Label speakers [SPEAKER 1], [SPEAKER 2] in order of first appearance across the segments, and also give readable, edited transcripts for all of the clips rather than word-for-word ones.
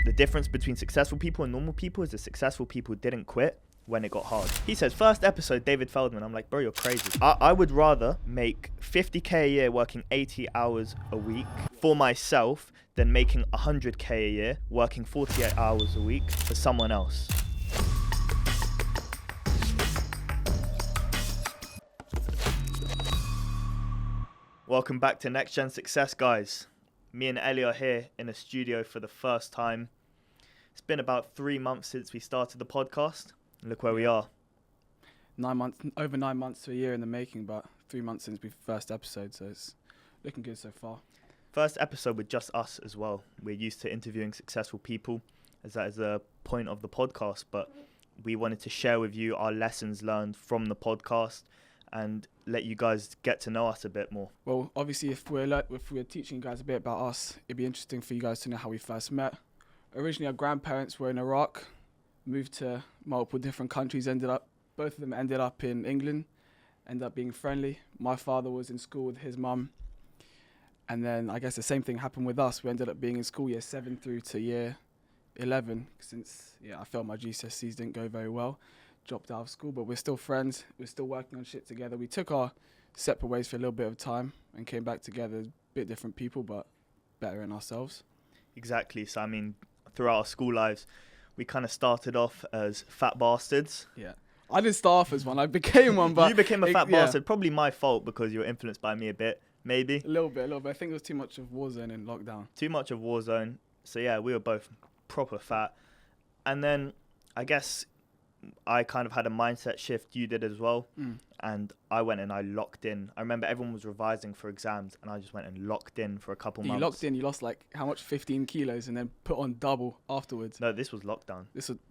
[SPEAKER 1] The difference between successful people and normal people is the successful people didn't quit when it got hard. He says, first episode, David Feldman. I'm like, bro, you're crazy. I would rather make 50k a year working 80 hours a week for myself than making 100k a year working 48 hours a week for someone else. Welcome back to Next Gen Success, guys. Me and Eli are here in a studio for the first time. It's been about 3 months since we started the podcast. Look where we are.
[SPEAKER 2] 9 months, over 9 months to a year in the making, but 3 months since we first episode, so it's looking good so far.
[SPEAKER 1] First episode with just us as well. We're used to interviewing successful people, as that is the point of the podcast, but we wanted to share with you our lessons learned from the podcast and let you guys get to know us a bit more.
[SPEAKER 2] Well, obviously, if we're teaching you guys a bit about us, it'd be interesting for you guys to know how we first met. Originally, our grandparents were in Iraq, moved to multiple different countries, both of them ended up in England, ended up being friendly. My father was in school with his mum, and then I guess the same thing happened with us. We ended up being in school year 7 through to year 11, since I felt my GCSEs didn't go very well. Dropped out of school, but we're still friends. We're still working on shit together. We took our separate ways for a little bit of time and came back together, a bit different people, but better in ourselves.
[SPEAKER 1] Exactly. So, I mean, throughout our school lives, we kind of started off as fat bastards.
[SPEAKER 2] Yeah. I didn't start off as one. I became one, but...
[SPEAKER 1] You became a fat bastard. Probably my fault because you were influenced by me a bit, maybe.
[SPEAKER 2] A little bit. I think it was too much of Warzone in lockdown.
[SPEAKER 1] Too much of Warzone. So, yeah, we were both proper fat. And then, I guess... I kind of had a mindset shift, you did as well, and I went and I locked in. I remember everyone was revising for exams, and I just went and locked in for a couple months.
[SPEAKER 2] You locked in, you lost like, how much, 15 kilos, and then put on double afterwards.
[SPEAKER 1] No, this was lockdown.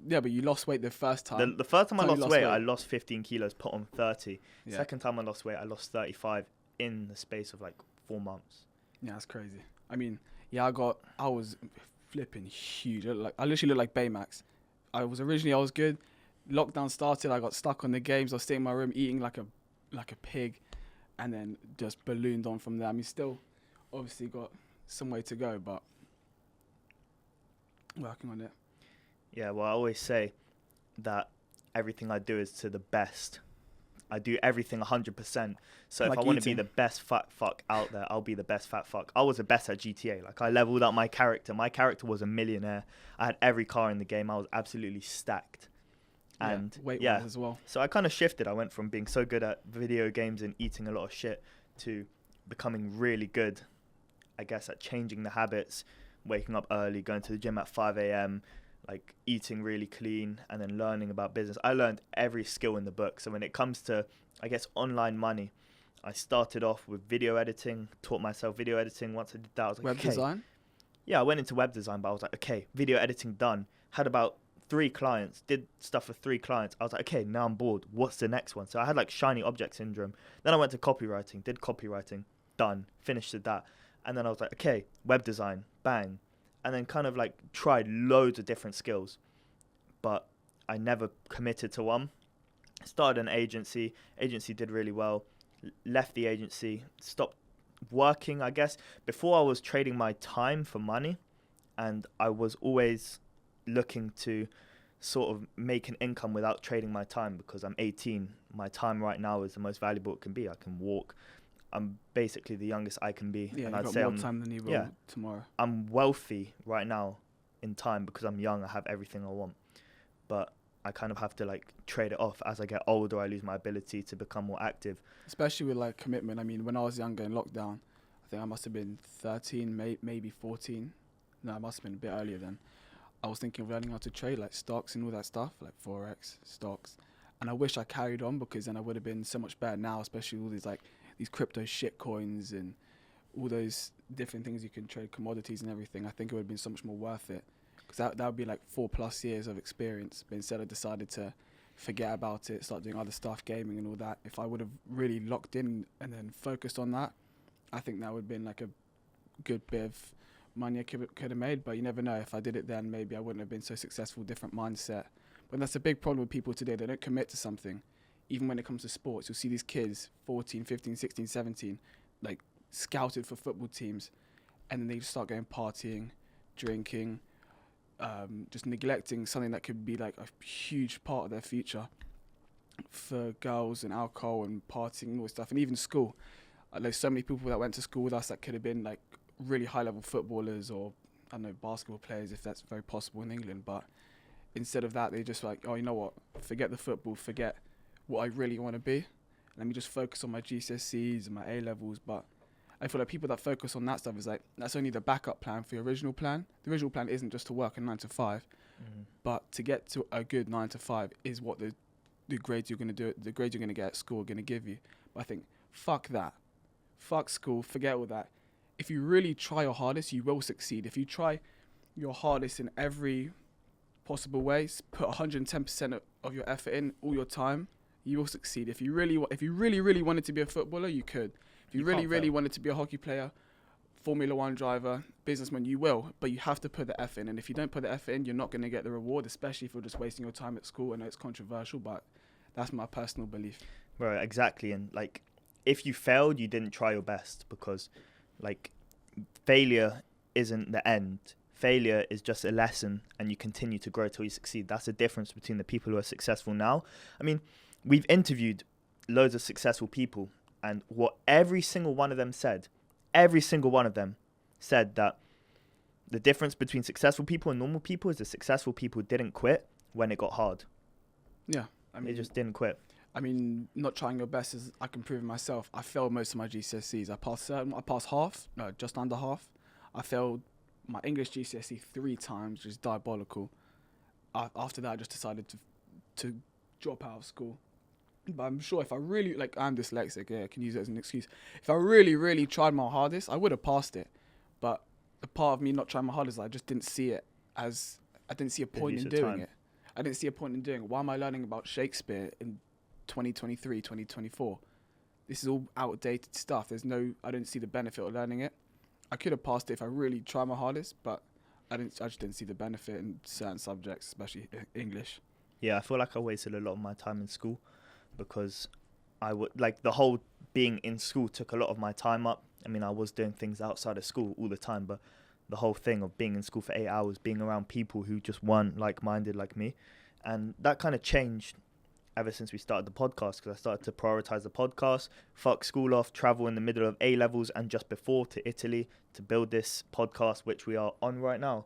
[SPEAKER 2] But you lost weight the first time.
[SPEAKER 1] The first time I lost weight, I lost 15 kilos, put on 30.
[SPEAKER 2] Yeah.
[SPEAKER 1] Second time I lost weight, I lost 35 in the space of like 4 months.
[SPEAKER 2] Yeah, that's crazy. I mean, I was flipping huge. I literally looked like Baymax. I was good. Lockdown started, I got stuck on the games. I was staying in my room eating like a pig, and then just ballooned on from there. I mean, still obviously got some way to go, but working on it.
[SPEAKER 1] Yeah, well, I always say that everything I do is to the best. I do everything 100%. So if I want to be the best fat fuck out there, I'll be the best fat fuck. I was the best at GTA. Like, I leveled up my character. My character was a millionaire. I had every car in the game. I was absolutely stacked. And
[SPEAKER 2] weight-wise as well.
[SPEAKER 1] So I kind of shifted. I went from being so good at video games and eating a lot of shit to becoming really good, I guess, at changing the habits, waking up early, going to the gym at 5 a.m., like eating really clean, and then learning about business. I learned every skill in the book. So when it comes to, I guess, online money, I started off with video editing, taught myself video editing. Once I did that, I was like,
[SPEAKER 2] web design?
[SPEAKER 1] Yeah, I went into web design, but I was like, okay, video editing done. Had about 3 clients, did stuff for 3 clients. I was like, okay, now I'm bored. What's the next one? So I had like shiny object syndrome. Then I went to copywriting, did copywriting, done, finished with that. And then I was like, okay, web design, bang. And then kind of like tried loads of different skills, but I never committed to one. Started an agency did really well, left the agency, stopped working, I guess. Before I was trading my time for money, and I was always looking to sort of make an income without trading my time, because I'm 18. My time right now is the most valuable it can be. I can walk. I'm basically the youngest I can be.
[SPEAKER 2] Yeah,
[SPEAKER 1] and
[SPEAKER 2] I'd say more time than you will tomorrow.
[SPEAKER 1] I'm wealthy right now in time because I'm young. I have everything I want. But I kind of have to like trade it off. As I get older, I lose my ability to become more active.
[SPEAKER 2] Especially with like commitment. I mean, when I was younger in lockdown, I think I must have been 13, maybe 14. No, I must have been a bit earlier then. I was thinking of learning how to trade like stocks and all that stuff, like Forex, stocks. And I wish I carried on, because then I would have been so much better now, especially all these crypto shit coins and all those different things you can trade, commodities and everything. I think it would have been so much more worth it, because that would be like 4+ years of experience. But instead I decided to forget about it, start doing other stuff, gaming and all that. If I would have really locked in and then focused on that, I think that would have been like a good bit of money I could have made. But you never know. If I did it then, maybe I wouldn't have been so successful, different mindset. But that's a big problem with people today. They don't commit to something. Even when it comes to sports, you'll see these kids, 14, 15, 16, 17, like scouted for football teams, and then they just start going partying, drinking, just neglecting something that could be like a huge part of their future for girls and alcohol and partying and all this stuff, and even school. There's so many people that went to school with us that could have been like really high level footballers or I don't know, basketball players, if that's very possible in England. But instead of that, they just like, oh, you know what? Forget the football, forget what I really want to be. Let me just focus on my GCSEs and my A levels. But I feel like people that focus on that stuff is like, that's only the backup plan for your original plan. The original plan isn't just to work a 9 to 5, but to get to a good 9 to 5 is what the grades you're going to do, the grades you're going to get at school are going to give you. But I think, fuck that. Fuck school, forget all that. If you really try your hardest, you will succeed. If you try your hardest in every possible way, put 110% of your effort in, all your time, you will succeed. If you really wanted to be a footballer, you could. If you really wanted to be a hockey player, Formula One driver, businessman, you will. But you have to put the effort in. And if you don't put the effort in, you're not going to get the reward, especially if you're just wasting your time at school. I know it's controversial, but that's my personal belief.
[SPEAKER 1] Right, exactly. And like, if you failed, you didn't try your best, because like failure isn't the end. Failure is just a lesson, and you continue to grow till you succeed. That's the difference between the people who are successful now. I mean, we've interviewed loads of successful people, and what every single one of them said that the difference between successful people and normal people is the successful people didn't quit when it got hard.
[SPEAKER 2] Yeah, I mean,
[SPEAKER 1] they just didn't quit.
[SPEAKER 2] I mean, not trying your best is I can prove it myself. I failed most of my GCSEs. I passed half, no, just under half. I failed my English GCSE 3 times, which is diabolical. After that, I just decided to drop out of school. But I'm sure if I really, like, I'm dyslexic, yeah, I can use it as an excuse. If I really tried my hardest, I would have passed it. But the part of me not trying my hardest, I just didn't see it as, I didn't see a point in doing it. I didn't see a point in doing it. Why am I learning about Shakespeare in 2023, 2024? This is all outdated stuff. I didn't see the benefit of learning it. I could have passed it if I really tried my hardest, but I just didn't see the benefit in certain subjects, especially English.
[SPEAKER 1] Yeah, I feel like I wasted a lot of my time in school, because I would, like, the whole being in school took a lot of my time up. I mean, I was doing things outside of school all the time, but the whole thing of being in school for 8 hours, being around people who just weren't like-minded like me, and that kind of changed ever since we started the podcast, because I started to prioritize the podcast, fuck school off, travel in the middle of A levels and just before to Italy to build this podcast, which we are on right now.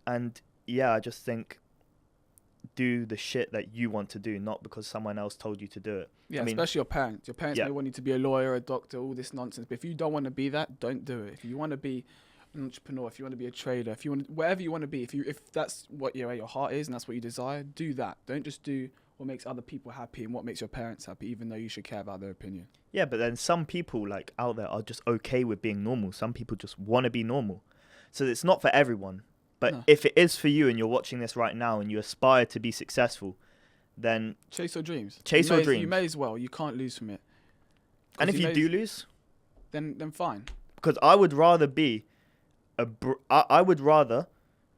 [SPEAKER 1] And yeah, I just think, do the shit that you want to do, not because someone else told you to do it.
[SPEAKER 2] Yeah, I mean, especially your parents. Your parents may want you to be a lawyer, a doctor, all this nonsense. But if you don't want to be that, don't do it. If you want to be an entrepreneur, if you want to be a trader, if you want, whatever you want to be, if that's what your heart is and that's what you desire, do that. Don't just do what makes other people happy and what makes your parents happy, even though you should care about their opinion.
[SPEAKER 1] Yeah, but then some people like out there are just okay with being normal. Some people just want to be normal. So it's not for everyone. But if it is for you and you're watching this right now and you aspire to be successful, then
[SPEAKER 2] chase your dreams.
[SPEAKER 1] You
[SPEAKER 2] may as well. You can't lose from it.
[SPEAKER 1] And if you do lose,
[SPEAKER 2] then fine.
[SPEAKER 1] Because I would rather be I would rather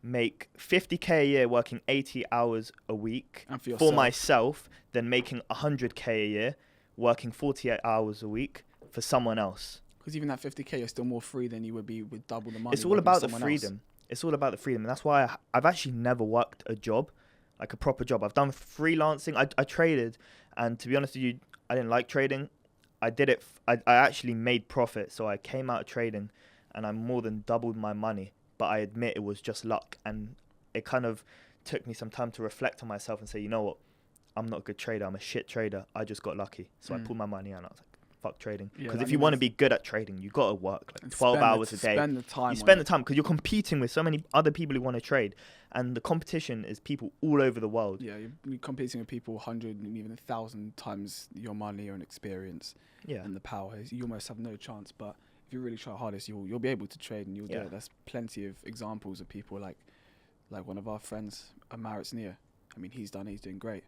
[SPEAKER 1] make 50k a year working 80 hours a week
[SPEAKER 2] and
[SPEAKER 1] for myself than making 100k a year working 48 hours a week for someone else.
[SPEAKER 2] Because even that 50k, you're still more free than you would be with double the money.
[SPEAKER 1] It's all about the freedom. It's all about the freedom. And that's why I've actually never worked a job, like a proper job. I've done freelancing. I traded. And to be honest with you, I didn't like trading. I did it. I actually made profit. So I came out of trading and I more than doubled my money. But I admit it was just luck. And it kind of took me some time to reflect on myself and say, you know what? I'm not a good trader. I'm a shit trader. I just got lucky. So I pulled my money out and I was like, fuck trading. Because if you want to be good at trading, you got to work like 12 hours a day.
[SPEAKER 2] Spend the time.
[SPEAKER 1] You spend the time because you're competing with so many other people who want to trade. And the competition is people all over the world.
[SPEAKER 2] Yeah, you're competing with people 100 and even 1,000 times your money and experience and the power. You almost have no chance. But if you really try hardest, you'll be able to trade and you'll do it. There's plenty of examples of people like one of our friends, Maritz Nia. I mean, he's doing great.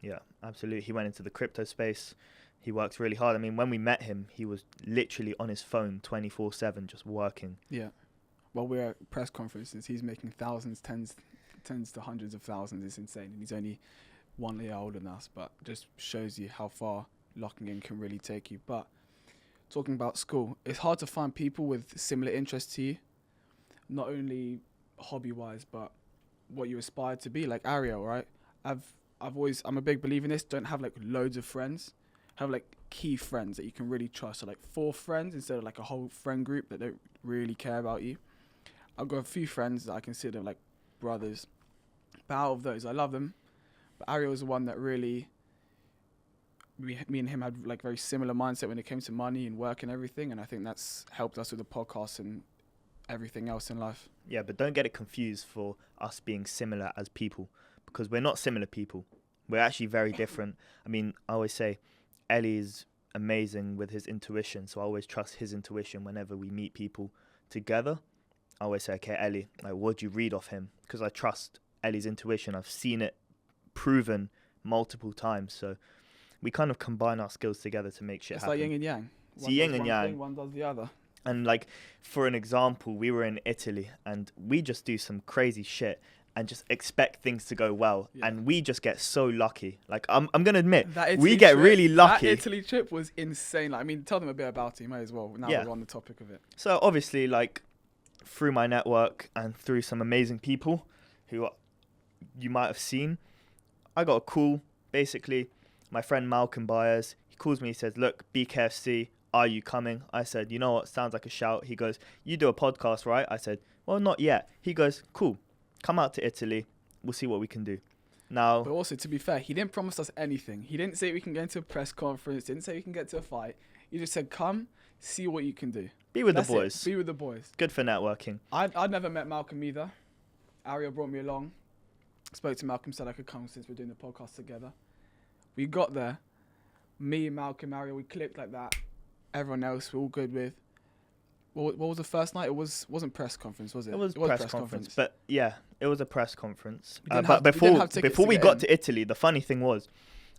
[SPEAKER 1] Yeah, absolutely. He went into the crypto space. He works really hard. I mean, when we met him, he was literally on his phone 24/7 just working.
[SPEAKER 2] Yeah. While we're at press conferences, he's making thousands, tens to hundreds of thousands. It's insane. And he's only 1 year older than us, but just shows you how far locking in can really take you. But talking about school, it's hard to find people with similar interests to you, not only hobby-wise, but what you aspire to be. Like Ariel, right? I'm a big believer in this. Don't have like loads of friends. Have like key friends that you can really trust. So like 4 friends instead of like a whole friend group that don't really care about you. I've got a few friends that I consider like brothers. But out of those, I love them. But Ariel was the one that really, me and him had like very similar mindset when it came to money and work and everything. And I think that's helped us with the podcast and everything else in life.
[SPEAKER 1] Yeah, but don't get it confused for us being similar as people, because we're not similar people. We're actually very different. I mean, I always say Ellie is amazing with his intuition, so I always trust his intuition whenever we meet people together. I always say, okay, Ellie, like, what do you read off him? Because I trust Ellie's intuition. I've seen it proven multiple times. So we kind of combine our skills together to make shit happen.
[SPEAKER 2] It's like yin and yang.
[SPEAKER 1] It's yin and yang.
[SPEAKER 2] One does the other.
[SPEAKER 1] And like, for an example, we were in Italy and we just do some crazy shit and just expect things to go well. Yeah. And we just get so lucky. Like, I'm going to admit, we get really lucky.
[SPEAKER 2] That Italy trip was insane. Like, I mean, tell them a bit about it. You might as well. Now we're on the topic of it.
[SPEAKER 1] So obviously, like, through my network and through some amazing people who you might have seen, I got a call. Basically, my friend Malcolm Byers, he calls me, he says, look, BKFC, are you coming? I said, you know what, sounds like a shout. He goes, you do a podcast, right? I said, well, not yet. He goes, cool, come out to Italy. We'll see what we can do. Now,
[SPEAKER 2] but also, to be fair, he didn't promise us anything. He didn't say we can get into a press conference. Didn't say we can get to a fight. He just said, come, see what you can do.
[SPEAKER 1] Be with the boys.
[SPEAKER 2] Be with the boys.
[SPEAKER 1] Good for networking.
[SPEAKER 2] I'd never met Malcolm either. Ariel brought me along. Spoke to Malcolm, said I could come since we're doing the podcast together. We got there. Me, Malcolm, Ariel, we clicked like that. Everyone else, we're all good with. What was the first night? It wasn't press conference, was it?
[SPEAKER 1] It was press conference. But yeah, it was a press conference.
[SPEAKER 2] But
[SPEAKER 1] before we got to Italy, the funny thing was,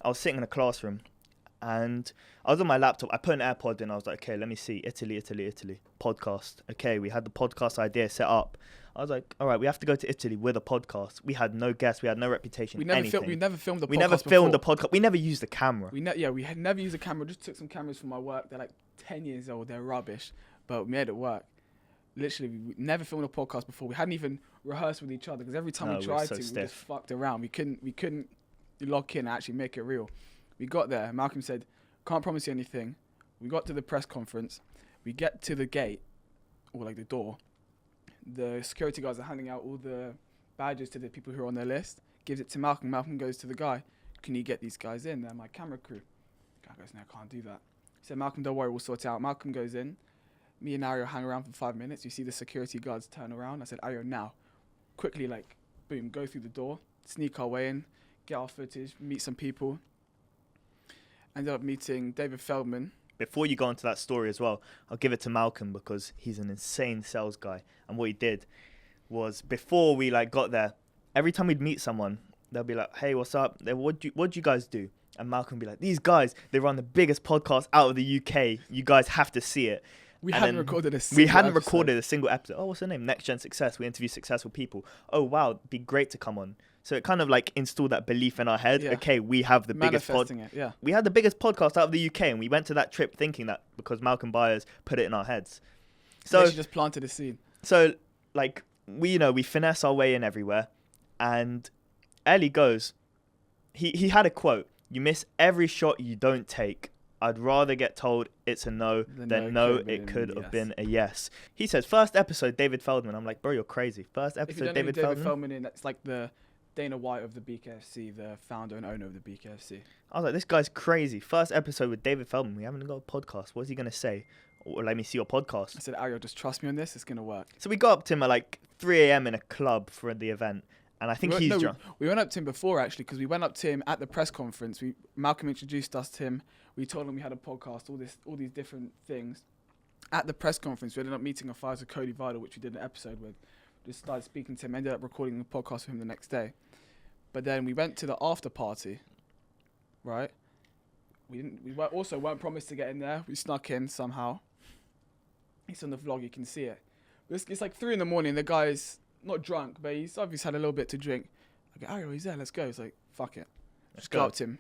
[SPEAKER 1] I was sitting in a classroom and I was on my laptop. I put an AirPod in. I was like, okay, let me see. Italy, podcast. Okay, we had the podcast idea set up. I was like, all right, we have to go to Italy with a podcast. We had no guests. We had no reputation.
[SPEAKER 2] We never filmed the podcast.
[SPEAKER 1] We never filmed the podcast. We never used a camera.
[SPEAKER 2] We had never used a camera. Just took some cameras from my work. They're like 10 years old. They're rubbish, but we made it work. Literally, we never filmed a podcast before. We hadn't even rehearsed with each other because every time we tried to, we just fucked around. We couldn't lock in and actually make it real. We got there. Malcolm said, can't promise you anything. We got to the press conference. We get to the gate, or like the door. The security guards are handing out all the badges to the people who are on their list. Gives it to Malcolm. Malcolm goes to the guy. Can you get these guys in? They're my camera crew. The guy goes, no, I can't do that. He said, Malcolm, don't worry, we'll sort it out. Malcolm goes in. Me and Ariel hang around for 5 minutes. You see the security guards turn around. I said, Ariel, now. Quickly, like, boom, go through the door. Sneak our way in. Get our footage. Meet some people. Ended up meeting David Feldman.
[SPEAKER 1] Before you go into that story as well, I'll give it to Malcolm because he's an insane sales guy. And what he did was, before we like got there, every time we'd meet someone, they'll be like, hey, what's up? What'd you guys do? And Malcolm would be like, these guys, they run the biggest podcast out of the UK. You guys have to see it.
[SPEAKER 2] We hadn't recorded a single
[SPEAKER 1] episode. Oh, what's her name? Next Gen Success. We interview successful people. Oh, wow. It'd be great to come on. So it kind of like installed that belief in our head. Yeah. Okay, we have the biggest podcast. We had the biggest podcast out of the UK, and we went to that trip thinking that because Malcolm Byers put it in our heads. So
[SPEAKER 2] she just planted a seed.
[SPEAKER 1] So like we finesse our way in everywhere, and Ellie goes. He had a quote: "You miss every shot you don't take. I'd rather get told it's a no than no, it could have been a yes." He says, first episode, David Feldman. I'm like, bro, you're crazy. First episode, David Feldman in,
[SPEAKER 2] that's like the Dana White of the BKFC, the founder and owner of the BKFC.
[SPEAKER 1] I was like, this guy's crazy. First episode with David Feldman. We haven't got a podcast. What is he going to say? Or let me see your podcast.
[SPEAKER 2] I said, Ariel, just trust me on this. It's going to work.
[SPEAKER 1] So we got up to him at like 3 a.m. in a club for the event. And I think he's drunk.
[SPEAKER 2] We went up to him before, actually, because we went up to him at the press conference. Malcolm introduced us to him. We told him we had a podcast, all these different things. At the press conference, we ended up meeting a fighter, Cody Vidal, which we did an episode with. Just started speaking to him, ended up recording the podcast with him the next day. But then we went to the after party, right? We also weren't promised to get in there. We snuck in somehow. It's on the vlog, you can see it. It's like 3 a.m. The guy's not drunk, but he's obviously had a little bit to drink. I go, Ariel, he's there, let's go. He's like, fuck it. Just go up to him.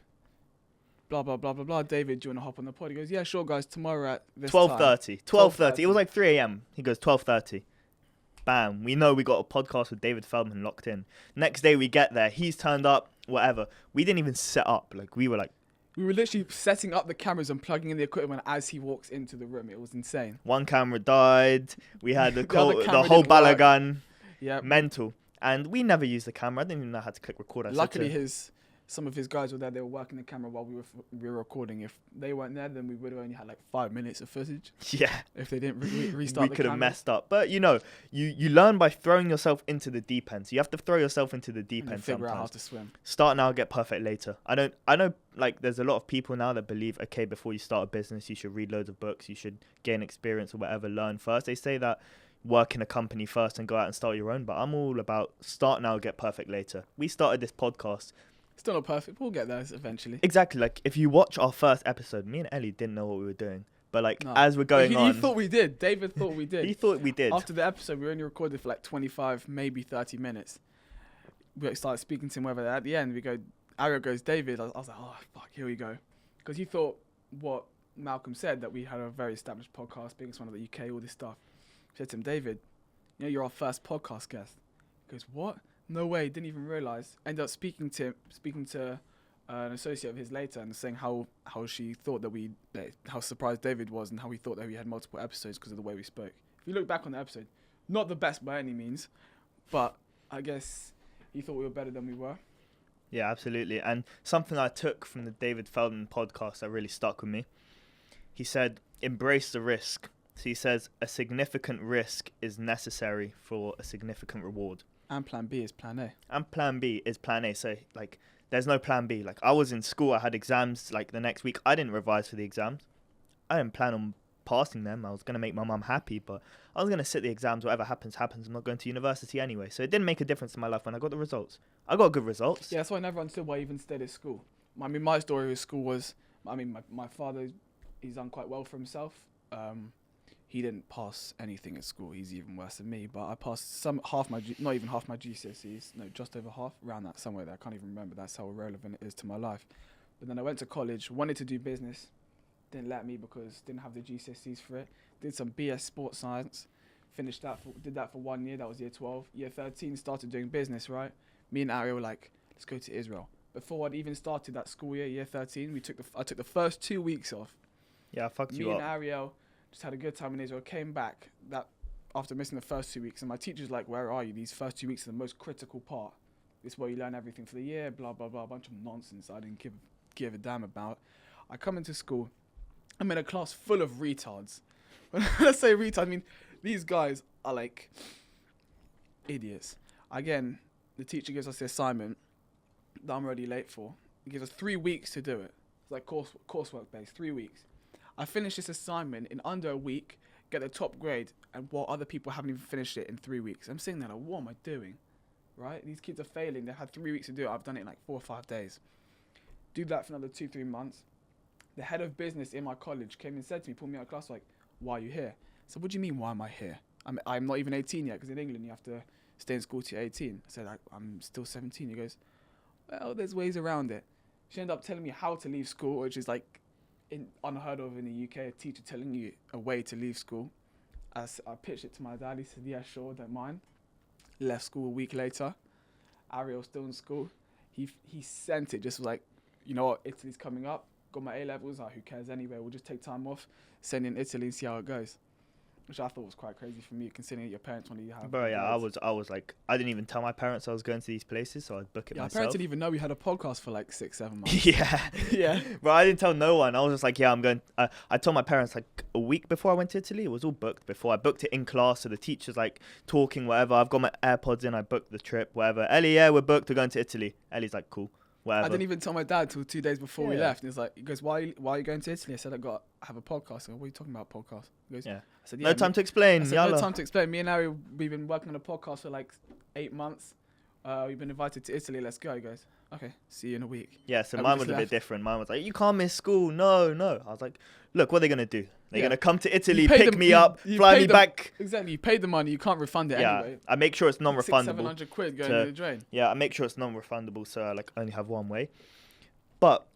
[SPEAKER 2] Blah, blah, blah, blah, blah. David, do you want to hop on the pod? He goes, yeah, sure, guys, tomorrow at this
[SPEAKER 1] 12:30. 12:30. It was like 3 a.m. He goes, 12:30. bam, we know we got a podcast with David Feldman locked in. Next day we get there, he's turned up, whatever. We didn't even set up. Like, we were
[SPEAKER 2] literally setting up the cameras and plugging in the equipment as he walks into the room. It was insane.
[SPEAKER 1] one camera died. We had the whole
[SPEAKER 2] didn't
[SPEAKER 1] balagan.
[SPEAKER 2] Yeah.
[SPEAKER 1] Mental. And we never used the camera. I didn't even know how to click record.
[SPEAKER 2] Luckily, some of his guys were there. They were working the camera while we were recording. If they weren't there, then we would have only had like 5 minutes of footage.
[SPEAKER 1] Yeah.
[SPEAKER 2] If they didn't restart,
[SPEAKER 1] we could have messed up. But you learn by throwing yourself into the deep end. So you have to throw yourself into the deep end.
[SPEAKER 2] Figure
[SPEAKER 1] sometimes.
[SPEAKER 2] out how to swim.
[SPEAKER 1] Start now, get perfect later. I know. Like, there's a lot of people now that believe, okay, before you start a business, you should read loads of books. You should gain experience or whatever. Learn first. They say that. Work in a company first and go out and start your own. But I'm all about start now, get perfect later. We started this podcast.
[SPEAKER 2] Still not perfect. We'll get there eventually.
[SPEAKER 1] Exactly. Like, if you watch our first episode, me and Ellie didn't know what we were doing. But like, as we're going on,
[SPEAKER 2] he thought we did. David thought we did.
[SPEAKER 1] He thought we did.
[SPEAKER 2] After the episode, we only recorded for like 25, maybe 30 minutes. We started speaking to him. Whether at the end we go, Ariel goes, David. I was like, oh fuck, here we go, because he thought what Malcolm said, that we had a very established podcast, biggest one of the UK, all this stuff. I said to him, David, you're our first podcast guest. He goes, what? No way. Didn't even realise. Ended up speaking to an associate of his later and saying how she thought how surprised David was and how he thought that we had multiple episodes because of the way we spoke. If you look back on the episode, not the best by any means, but I guess he thought we were better than we were.
[SPEAKER 1] Yeah, absolutely. And something I took from the David Feldman podcast that really stuck with me, he said, embrace the risk. So he says, a significant risk is necessary for a significant reward.
[SPEAKER 2] And plan B is plan A.
[SPEAKER 1] And plan B is plan A. So, like, there's no plan B. Like, I was in school, I had exams, like, the next week. I didn't revise for the exams. I didn't plan on passing them. I was going to make my mum happy, but I was going to sit the exams. Whatever happens, happens. I'm not going to university anyway. So it didn't make a difference in my life when I got the results. I got good results.
[SPEAKER 2] Yeah, that's why I never understood why I even stayed at school. I mean, my story with school was, my father, he's done quite well for himself. He didn't pass anything at school. He's even worse than me. But I passed not even half my GCSEs. No, just over half, around that, somewhere there. I can't even remember. That's how irrelevant it is to my life. But then I went to college, wanted to do business. Didn't let me because didn't have the GCSEs for it. Did some BS sports science. Did that for 1 year. That was year 12. Year 13, started doing business, right? Me and Ariel were like, let's go to Israel. Before I'd even started that school year 13, I took the first 2 weeks off.
[SPEAKER 1] Yeah, I fucked you up.
[SPEAKER 2] Me and Ariel just had a good time in Israel, came back after missing the first 2 weeks, and my teacher's like, where are you? These first 2 weeks are the most critical part. This is where you learn everything for the year, blah, blah, blah, a bunch of nonsense I didn't give a damn about. I come into school, I'm in a class full of retards. When I say retard, I mean, these guys are like idiots. Again, the teacher gives us the assignment that I'm already late for. He gives us 3 weeks to do it. It's like coursework based, 3 weeks. I finish this assignment in under a week, get the top grade, and while other people haven't even finished it in 3 weeks. I'm sitting there like, what am I doing? Right? These kids are failing. They had 3 weeks to do it. I've done it in like 4 or 5 days. Do that for another 2-3 months. The head of business in my college came and said to me, pulled me out of class, like, why are you here? So what do you mean, why am I here? I'm not even 18 yet, because in England you have to stay in school till you're 18. I said, I'm still 17. He goes, well, there's ways around it. She ended up telling me how to leave school, which is like unheard of in the UK, a teacher telling you a way to leave school. I pitched it to my dad. He said, yeah, sure, don't mind. Left school a week later. Ariel's still in school. He sent it, just like, you know what, Italy's coming up. Got my A-levels, who cares anyway, we'll just take time off, send in Italy and see how it goes. Which I thought was quite crazy for me, considering your parents wanted you to have.
[SPEAKER 1] Bro, yeah, I was like, I didn't even tell my parents I was going to these places, so I'd book it myself.
[SPEAKER 2] My parents didn't even know we had a podcast for like 6-7 months.
[SPEAKER 1] Yeah. Bro, I didn't tell no one. I was just like, yeah, I'm going. I told my parents like a week before I went to Italy. It was all booked before. I booked it in class, so the teacher's like talking, whatever. I've got my AirPods in, I booked the trip, whatever. Ellie, yeah, we're booked, we're going to Italy. Ellie's like, cool. Whatever.
[SPEAKER 2] I didn't even tell my dad till 2 days before we left. And he goes, why are you going to Italy? I said, I have a podcast. I go, what are you talking about, podcast? He goes,
[SPEAKER 1] yeah.
[SPEAKER 2] I said,
[SPEAKER 1] no time to explain.
[SPEAKER 2] I said, no time to explain. Me and Ari, we've been working on a podcast for like 8 months. We've been invited to Italy. Let's go. He goes, okay, see you in a week.
[SPEAKER 1] Yeah, so mine was a bit different. Mine was like, you can't miss school. No. I was like, look, what are they going to do? They're going to come to Italy, pick me up, fly me back.
[SPEAKER 2] Exactly. You paid the money. You can't refund it anyway.
[SPEAKER 1] I make sure it's non-refundable.
[SPEAKER 2] 600-700 quid going in the drain.
[SPEAKER 1] Yeah, I make sure it's non-refundable, so I like only have one way. But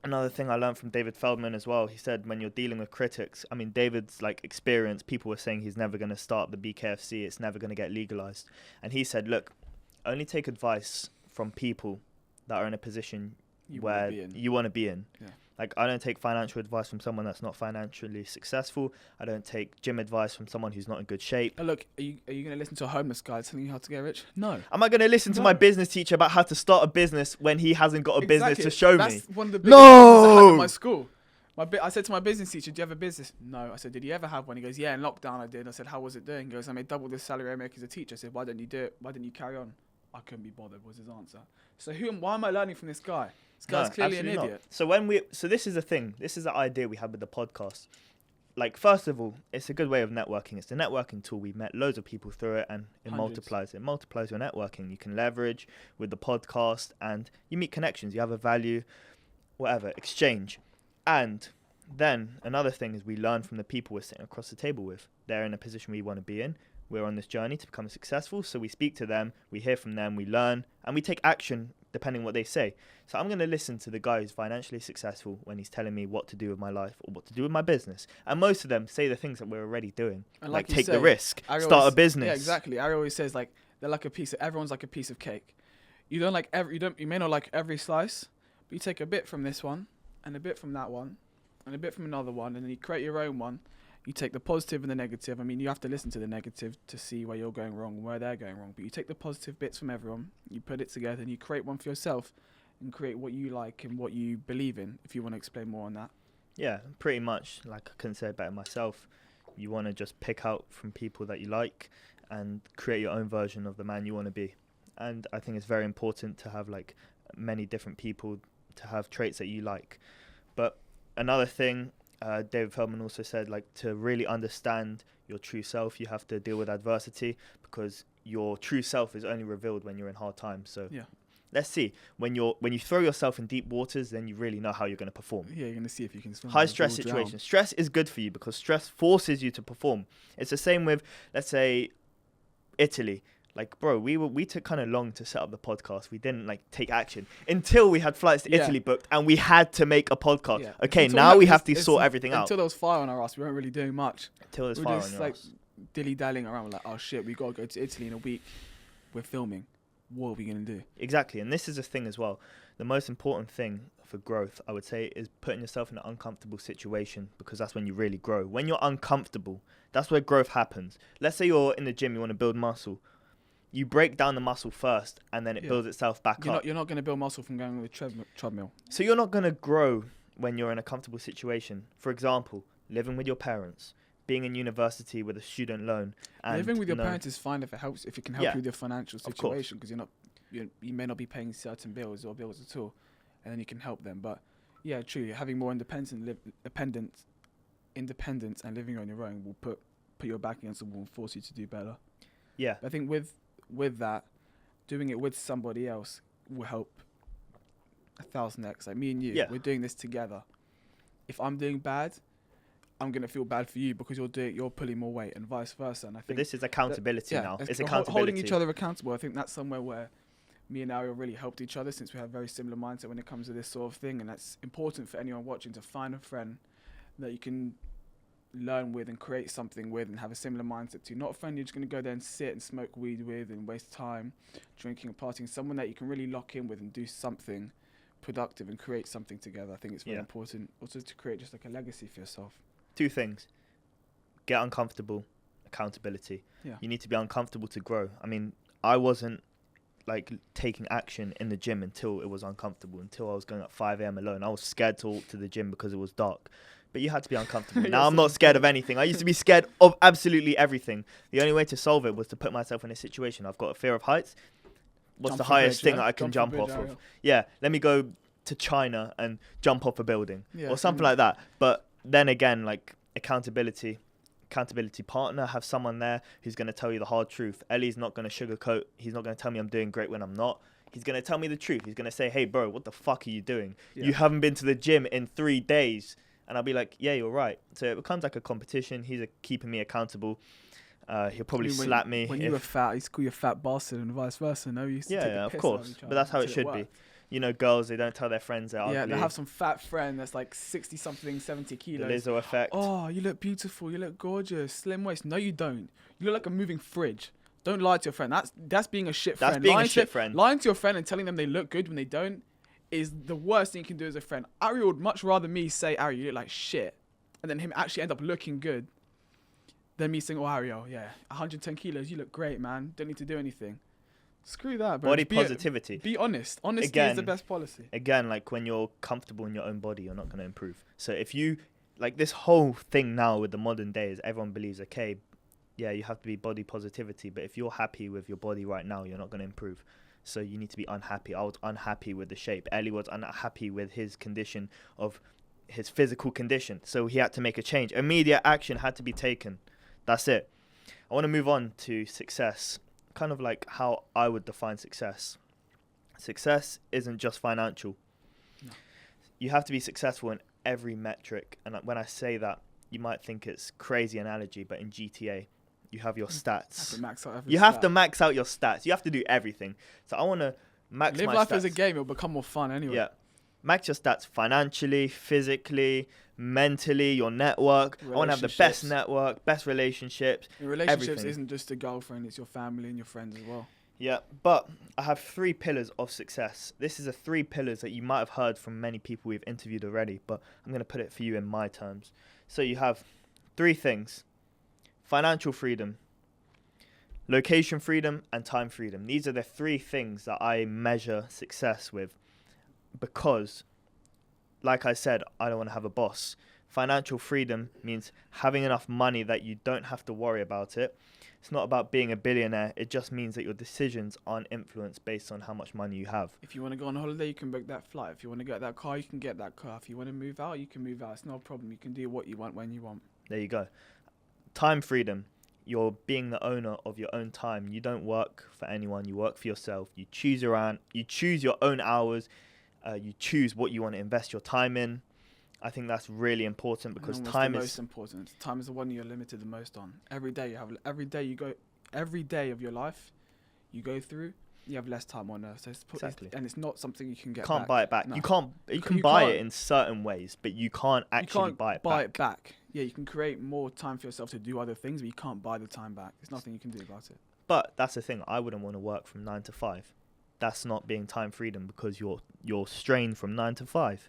[SPEAKER 1] Another thing I learned from David Feldman as well, he said when you're dealing with critics, I mean, David's like experience, people were saying he's never going to start the BKFC, it's never going to get legalized. And he said, look, only take advice from people that are in a position where you want to be in.
[SPEAKER 2] Yeah.
[SPEAKER 1] Like, I don't take financial advice from someone that's not financially successful. I don't take gym advice from someone who's not in good shape.
[SPEAKER 2] Look, are you going to listen to a homeless guy telling you how to get rich? No.
[SPEAKER 1] Am I going to listen to my business teacher about how to start a business when he hasn't got a business to show me?
[SPEAKER 2] That's one of the biggest problems I had in my school. I said to my business teacher, do you have a business? No. I said, did you ever have one? He goes, yeah, in lockdown I did. I said, how was it doing? He goes, I made double the salary I make as a teacher. I said, why don't you do it? Why didn't you carry on? I couldn't be bothered, was his answer. So why am I learning from this guy? This guy's clearly an idiot.
[SPEAKER 1] Not. So this is the thing. This is the idea we had with the podcast. Like, first of all, it's a good way of networking. It's the networking tool. We met loads of people through it, and it multiplies. It multiplies your networking. You can leverage with the podcast, and you meet connections. You have a value, whatever, exchange. And then another thing is we learn from the people we're sitting across the table with. They're in a position we want to be in. We're on this journey to become successful. So we speak to them, we hear from them, we learn, and we take action depending on what they say. So I'm going to listen to the guy who's financially successful when he's telling me what to do with my life or what to do with my business. And most of them say the things that we're already doing.
[SPEAKER 2] And
[SPEAKER 1] like take the risk, start a business.
[SPEAKER 2] Yeah, exactly. Ariel always says, like, they're like everyone's like a piece of cake. You may not like every slice, but you take a bit from this one and a bit from that one and a bit from another one, and then you create your own one. You take the positive and the negative. I mean, you have to listen to the negative to see where you're going wrong and where they're going wrong. But you take the positive bits from everyone, you put it together, and you create one for yourself and create what you like and what you believe in, if you want to explain more on that.
[SPEAKER 1] Yeah, pretty much. Like, I couldn't say it better myself. You want to just pick out from people that you like and create your own version of the man you want to be. And I think it's very important to have, like, many different people to have traits that you like. But another thing, David Feldman also said, like, to really understand your true self, you have to deal with adversity, because your true self is only revealed when you're in hard times. So
[SPEAKER 2] yeah,
[SPEAKER 1] let's see, when you throw yourself in deep waters, then you really know how you're going to perform.
[SPEAKER 2] Yeah, you're going to see if you can swim.
[SPEAKER 1] High stress situations. Stress is good for you because stress forces you to perform. It's the same with, let's say, Italy. Like, bro, we took kind of long to set up the podcast. We didn't, like, take action until we had flights to Italy booked and we had to make a podcast. Yeah. Okay, until now we have to sort everything out.
[SPEAKER 2] Until there was fire on our ass, we weren't really doing much.
[SPEAKER 1] Until there's fire on your ass.
[SPEAKER 2] Dilly-dallying around. We're like, oh, shit, we got to go to Italy in a week. We're filming. What are we going to do?
[SPEAKER 1] Exactly, and this is a thing as well. The most important thing for growth, I would say, is putting yourself in an uncomfortable situation, because that's when you really grow. When you're uncomfortable, that's where growth happens. Let's say you're in the gym, you want to build muscle. You break down the muscle first, and then it builds itself back up.
[SPEAKER 2] You're not going to build muscle from going on the treadmill.
[SPEAKER 1] So you're not going to grow when you're in a comfortable situation. For example, living with your parents, being in university with a student loan. And
[SPEAKER 2] living with your parents is fine if it can help you with your financial situation, because you may not be paying certain bills or bills at all, and then you can help them. But yeah, truly, having more independence and living on your own will put your back against the wall and force you to do better.
[SPEAKER 1] Yeah,
[SPEAKER 2] I think with that, doing it with somebody else will help 1,000x. Like me and you, we're doing this together. If I'm doing bad, I'm gonna feel bad for you because you're pulling more weight, and vice versa. And I think
[SPEAKER 1] this is accountability now. It's accountability.
[SPEAKER 2] Holding each other accountable. I think that's somewhere where me and Ariel really helped each other, since we have a very similar mindset when it comes to this sort of thing. And that's important for anyone watching, to find a friend that you can learn with and create something with and have a similar mindset to. Not a friend you're just going to go there and sit and smoke weed with and waste time drinking and partying. Someone that you can really lock in with and do something productive and create something together. I think it's very important also to create just like a legacy for yourself.
[SPEAKER 1] Two things. Get uncomfortable. Accountability.
[SPEAKER 2] Yeah.
[SPEAKER 1] You need to be uncomfortable to grow. I mean, I wasn't like taking action in the gym until it was uncomfortable, until I was going at 5 a.m. alone. I was scared to walk to the gym because it was dark. But you had to be uncomfortable. Now I'm not scared of anything. I used to be scared of absolutely everything. The only way to solve it was to put myself in a situation. I've got a fear of heights. What's the highest thing that I can jump off of? Yeah, let me go to China and jump off a building or something like that. But then again, like accountability partner, have someone there who's going to tell you the hard truth. Ellie's not going to sugarcoat. He's not going to tell me I'm doing great when I'm not. He's going to tell me the truth. He's going to say, hey, bro, what the fuck are you doing? Yeah. You haven't been to the gym in 3 days. And I'll be like, yeah, you're right. So it becomes like a competition. He's keeping me accountable. He'll probably
[SPEAKER 2] I mean,
[SPEAKER 1] slap me.
[SPEAKER 2] When you were fat, he used to call you a fat bastard and vice versa. No, you used to take the
[SPEAKER 1] Of
[SPEAKER 2] piss out
[SPEAKER 1] course.
[SPEAKER 2] of each other
[SPEAKER 1] But that's how it
[SPEAKER 2] until
[SPEAKER 1] should be.
[SPEAKER 2] worked.
[SPEAKER 1] You know, girls, they don't tell their friends they're
[SPEAKER 2] Yeah,
[SPEAKER 1] ugly.
[SPEAKER 2] they have some fat friend that's like 60 something, 70
[SPEAKER 1] The
[SPEAKER 2] kilos.
[SPEAKER 1] Lizzo effect.
[SPEAKER 2] Oh, you look beautiful. You look gorgeous. Slim waist. No, you don't. You look like a moving fridge. Don't lie to your friend. That's being a shit friend.
[SPEAKER 1] That's being
[SPEAKER 2] lying
[SPEAKER 1] a shit friend.
[SPEAKER 2] Lying to your friend and telling them they look good when they don't is the worst thing you can do as a friend. Ariel would much rather me say, Ariel, you look like shit, and then him actually end up looking good than me saying, oh, Ariel, yeah, 110 kilos. You look great, man. Don't need to do anything. Screw that, bro.
[SPEAKER 1] Body
[SPEAKER 2] Just
[SPEAKER 1] positivity.
[SPEAKER 2] Be honest. Honesty
[SPEAKER 1] Again,
[SPEAKER 2] is the best policy.
[SPEAKER 1] Again, like when you're comfortable in your own body, you're not going to improve. So if you, like this whole thing now with the modern day is everyone believes, okay, yeah, you have to be body positivity. But if you're happy with your body right now, you're not going to improve. So you need to be unhappy. I was unhappy with the shape. Ellie was unhappy with his condition of his physical condition. So he had to make a change. Immediate action had to be taken. That's it. I want to move on to success. Kind of like how I would define success. Success isn't just financial.
[SPEAKER 2] No.
[SPEAKER 1] You have to be successful in every metric. And when I say that, you might think it's crazy analogy, but in GTA, you have your stats. You have to max out your stats. You have to do everything. So I want to max
[SPEAKER 2] Live
[SPEAKER 1] my
[SPEAKER 2] life
[SPEAKER 1] stats.
[SPEAKER 2] as a game. It'll become more fun anyway.
[SPEAKER 1] Yeah. Max your stats financially, physically, mentally, your network. I want to have the best network, best relationships.
[SPEAKER 2] Your relationships
[SPEAKER 1] everything.
[SPEAKER 2] isn't just a girlfriend, it's your family and your friends as well.
[SPEAKER 1] Yeah, but I have 3 pillars of success. This is the 3 pillars that you might have heard from many people we've interviewed already, but I'm going to put it for you in my terms. So you have 3 things: financial freedom, location freedom, and time freedom. These are the 3 things that I measure success with because, like I said, I don't want to have a boss. Financial freedom means having enough money that you don't have to worry about it. It's not about being a billionaire. It just means that your decisions aren't influenced based on how much money you have.
[SPEAKER 2] If you want to go on holiday, you can book that flight. If you want to get that car, you can get that car. If you want to move out, you can move out. It's no problem. You can do what you want when you want.
[SPEAKER 1] There you go. Time freedom. You're being the owner of your own time. You don't work for anyone. You work for yourself. You choose your own hours. You choose what you want to invest your time in. I think that's really important because time is
[SPEAKER 2] most important. Time is the one you're limited the most on. Every day of your life you go through, you have less time on earth. So
[SPEAKER 1] exactly.
[SPEAKER 2] And it's not something you can get.
[SPEAKER 1] Can't
[SPEAKER 2] back.
[SPEAKER 1] buy it back.
[SPEAKER 2] No.
[SPEAKER 1] You can buy it in certain ways, but you can't actually buy it back.
[SPEAKER 2] Yeah, you can create more time for yourself to do other things, but you can't buy the time back. There's nothing you can do about it.
[SPEAKER 1] But that's the thing. I wouldn't want to work from 9 to 5. That's not being time freedom because you're strained from 9 to 5.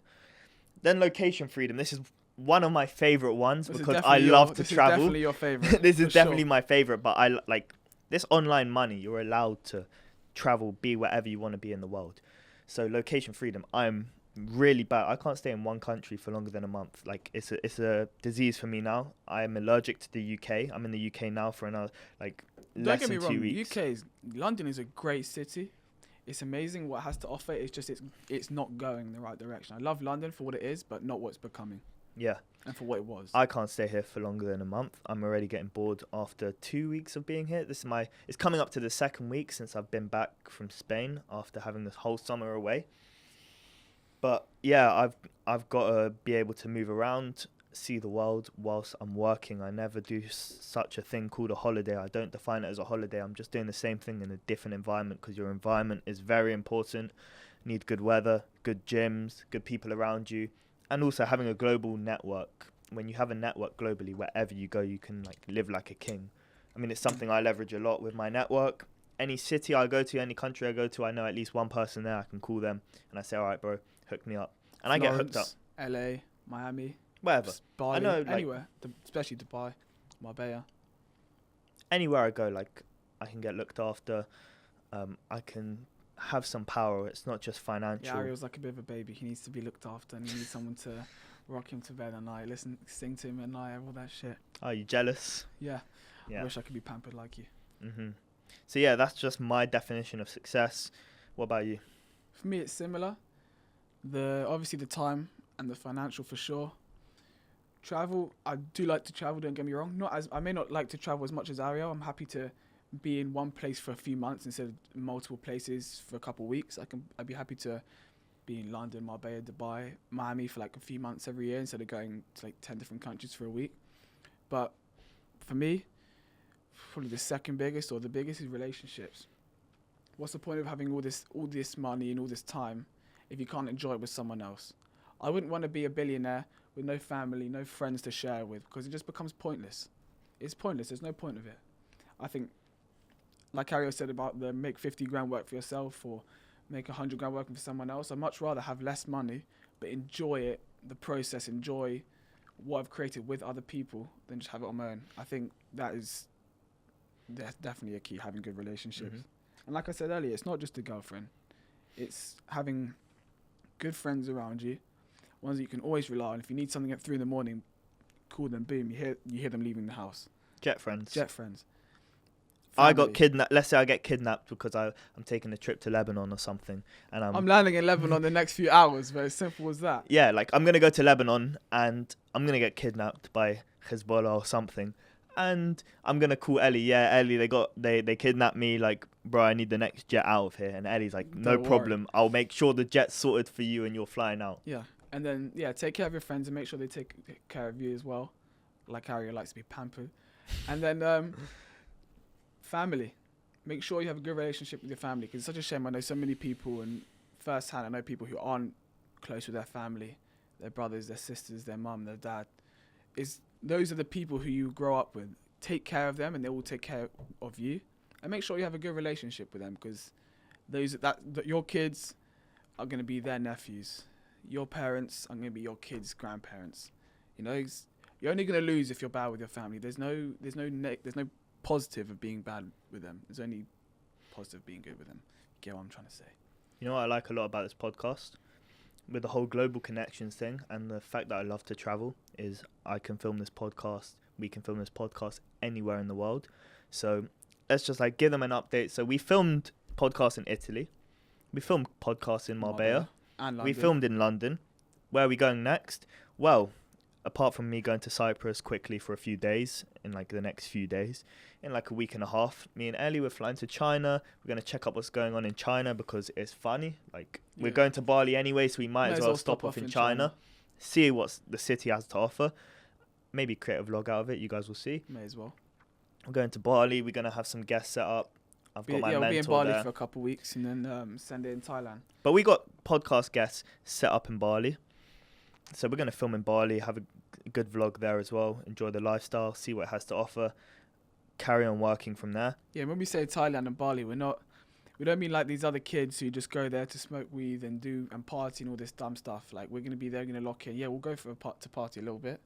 [SPEAKER 1] Then location freedom. This is one of my favorite ones because I love to travel.
[SPEAKER 2] This is definitely your favorite.
[SPEAKER 1] This is definitely my favorite, but I like this online money. You're allowed to travel, be wherever you want to be in the world. So location freedom. I'm really bad. I can't stay in one country for longer than a month. Like it's a disease for me now. I'm allergic to the UK. I'm in the UK now for another less than 2 weeks.
[SPEAKER 2] London is a great city. It's amazing what it has to offer. It's just it's not going in the right direction. I love London for what it is, but not what it's becoming.
[SPEAKER 1] Yeah.
[SPEAKER 2] And for what it was.
[SPEAKER 1] I can't stay here for longer than a month. I'm already getting bored after 2 weeks of being here. It's coming up to the 2nd week since I've been back from Spain after having this whole summer away. But yeah, I've got to be able to move around, see the world whilst I'm working. I never do such a thing called a holiday. I don't define it as a holiday. I'm just doing the same thing in a different environment because your environment is very important. You need good weather, good gyms, good people around you, and also having a global network. When you have a network globally, wherever you go, you can live like a king. I mean, it's something I leverage a lot with my network. Any city I go to, any country I go to, I know at least one person there. I can call them and I say, all right, bro, hook me up. And
[SPEAKER 2] Florence,
[SPEAKER 1] I get hooked up.
[SPEAKER 2] LA, Miami.
[SPEAKER 1] Wherever.
[SPEAKER 2] Bali,
[SPEAKER 1] I know,
[SPEAKER 2] anywhere, especially Dubai, Marbella.
[SPEAKER 1] Anywhere I go, I can get looked after. I can have some power. It's not just financial.
[SPEAKER 2] Yeah, Ariel's like a bit of a baby. He needs to be looked after, and he needs someone to rock him to bed at night, sing to him at night, all that shit.
[SPEAKER 1] Are you jealous?
[SPEAKER 2] Yeah.
[SPEAKER 1] Yeah.
[SPEAKER 2] I wish I could be pampered like you.
[SPEAKER 1] Mhm. So yeah, that's just my definition of success. What about you?
[SPEAKER 2] For me, it's similar. Obviously the time and the financial for sure. Travel, I do like to travel, don't get me wrong. I may not like to travel as much as Ariel. I'm happy to be in one place for a few months instead of multiple places for a couple of weeks. I'd be happy to be in London, Marbella, Dubai, Miami for a few months every year instead of going to 10 different countries for a week. But for me, probably the second biggest or the biggest is relationships. What's the point of having all this money and all this time if you can't enjoy it with someone else? I wouldn't want to be a billionaire with no family, no friends to share with, because it just becomes pointless. It's pointless. There's no point of it. I think, like Ariel said about the make 50 grand work for yourself or make 100 grand working for someone else, I'd much rather have less money but enjoy it, the process, enjoy what I've created with other people than just have it on my own. I think that's definitely a key, having good relationships.
[SPEAKER 1] Mm-hmm.
[SPEAKER 2] And like I said earlier, it's not just a girlfriend. It's having good friends around you, ones that you can always rely on. If you need something at 3 in the morning, call them, boom, you hear them leaving the house.
[SPEAKER 1] Jet friends.
[SPEAKER 2] Family.
[SPEAKER 1] I got kidnapped. Let's say I get kidnapped because I'm taking a trip to Lebanon or something, and
[SPEAKER 2] I'm landing in Lebanon the next few hours. Very simple as that.
[SPEAKER 1] Yeah, like I'm gonna go to Lebanon and I'm gonna get kidnapped by Hezbollah or something, and I'm gonna call Ellie. Yeah, Ellie, they kidnapped me. Like, bro, I need the next jet out of here. And Ellie's like, no
[SPEAKER 2] Don't
[SPEAKER 1] problem. I'll make sure the jet's sorted for you and you're flying out.
[SPEAKER 2] Yeah, and then take care of your friends and make sure they take care of you as well. Like Harry likes to be pampered, and then family. Make sure you have a good relationship with your family, because it's such a shame. I know so many people, and firsthand, I know people who aren't close with their family, their brothers, their sisters, their mum, their dad. Those are the people who you grow up with. Take care of them, and they will take care of you. And make sure you have a good relationship with them, because your kids are going to be their nephews. Your parents are going to be your kids' grandparents. You know, you're only going to lose if you're bad with your family. There's no positive of being bad with them. There's only positive being good with them. You get what I'm trying to say?
[SPEAKER 1] You know what I like a lot about this podcast? With the whole global connections thing and the fact that I love to travel is I can film this podcast. We can film this podcast anywhere in the world. So let's just like give them an update. So we filmed podcasts in Italy. We filmed podcasts in Marbella.
[SPEAKER 2] And London.
[SPEAKER 1] We filmed in London. Where are we going next? Well, apart from me going to Cyprus quickly for a few days, in like the next few days, in like a week and a half, me and Ellie were flying to China. We're going to check up what's going on in China because it's funny. Like, we're going to Bali anyway, so we might as well stop off in China, see what the city has to offer. Maybe create a vlog out of it. You guys will see.
[SPEAKER 2] May as well.
[SPEAKER 1] We're going to Bali. We're going to have some guests set up. I've got my mentor
[SPEAKER 2] we'll be in Bali
[SPEAKER 1] there.
[SPEAKER 2] for a couple of weeks and then send it in Thailand.
[SPEAKER 1] But we got podcast guests set up in Bali. So we're going to film in Bali, have a good vlog there as well, enjoy the lifestyle, see what it has to offer, carry on working from there.
[SPEAKER 2] Yeah, when we say Thailand and Bali, we don't mean like these other kids who just go there to smoke weed and party and all this dumb stuff. Like, we're going to be there, going to lock in. Yeah, we'll go to party a little bit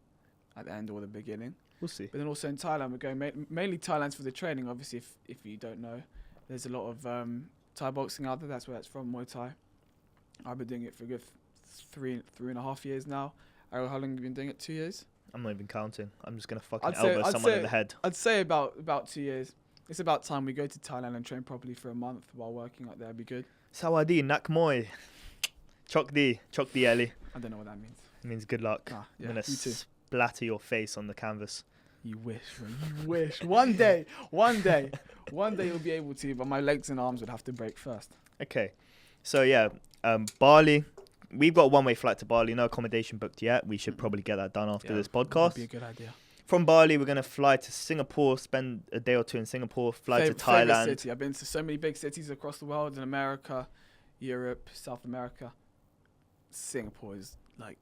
[SPEAKER 2] at the end or the beginning.
[SPEAKER 1] We'll see.
[SPEAKER 2] But then also in Thailand, we're going mainly Thailand's for the training. Obviously, if you don't know, there's a lot of Thai boxing out there. That's where it's from, Muay Thai. I've been doing it for a good 3.5 years now. Ariel, how long have you been doing it? 2 years?
[SPEAKER 1] I'm not even counting. I'm just going to fucking elbow someone in the head.
[SPEAKER 2] I'd say about 2 years. It's about time we go to Thailand and train properly for a month while working out there. It'd be good.
[SPEAKER 1] Sawadee, nak moi. Chok di Ellie.
[SPEAKER 2] I don't know what that means.
[SPEAKER 1] It means good luck.
[SPEAKER 2] Yeah,
[SPEAKER 1] I'm going to splatter your face on the canvas.
[SPEAKER 2] You wish, bro. You wish. One day you'll be able to, but my legs and arms would have to break first.
[SPEAKER 1] Okay. So, yeah, Bali. We've got a one-way flight to Bali. No accommodation booked yet. We should probably get that done after this podcast.
[SPEAKER 2] That'd be a good idea.
[SPEAKER 1] From Bali, we're going to fly to Singapore, spend a day or two in Singapore, fly to Thailand.
[SPEAKER 2] Favorite city. I've been to so many big cities across the world, in America, Europe, South America. Singapore is like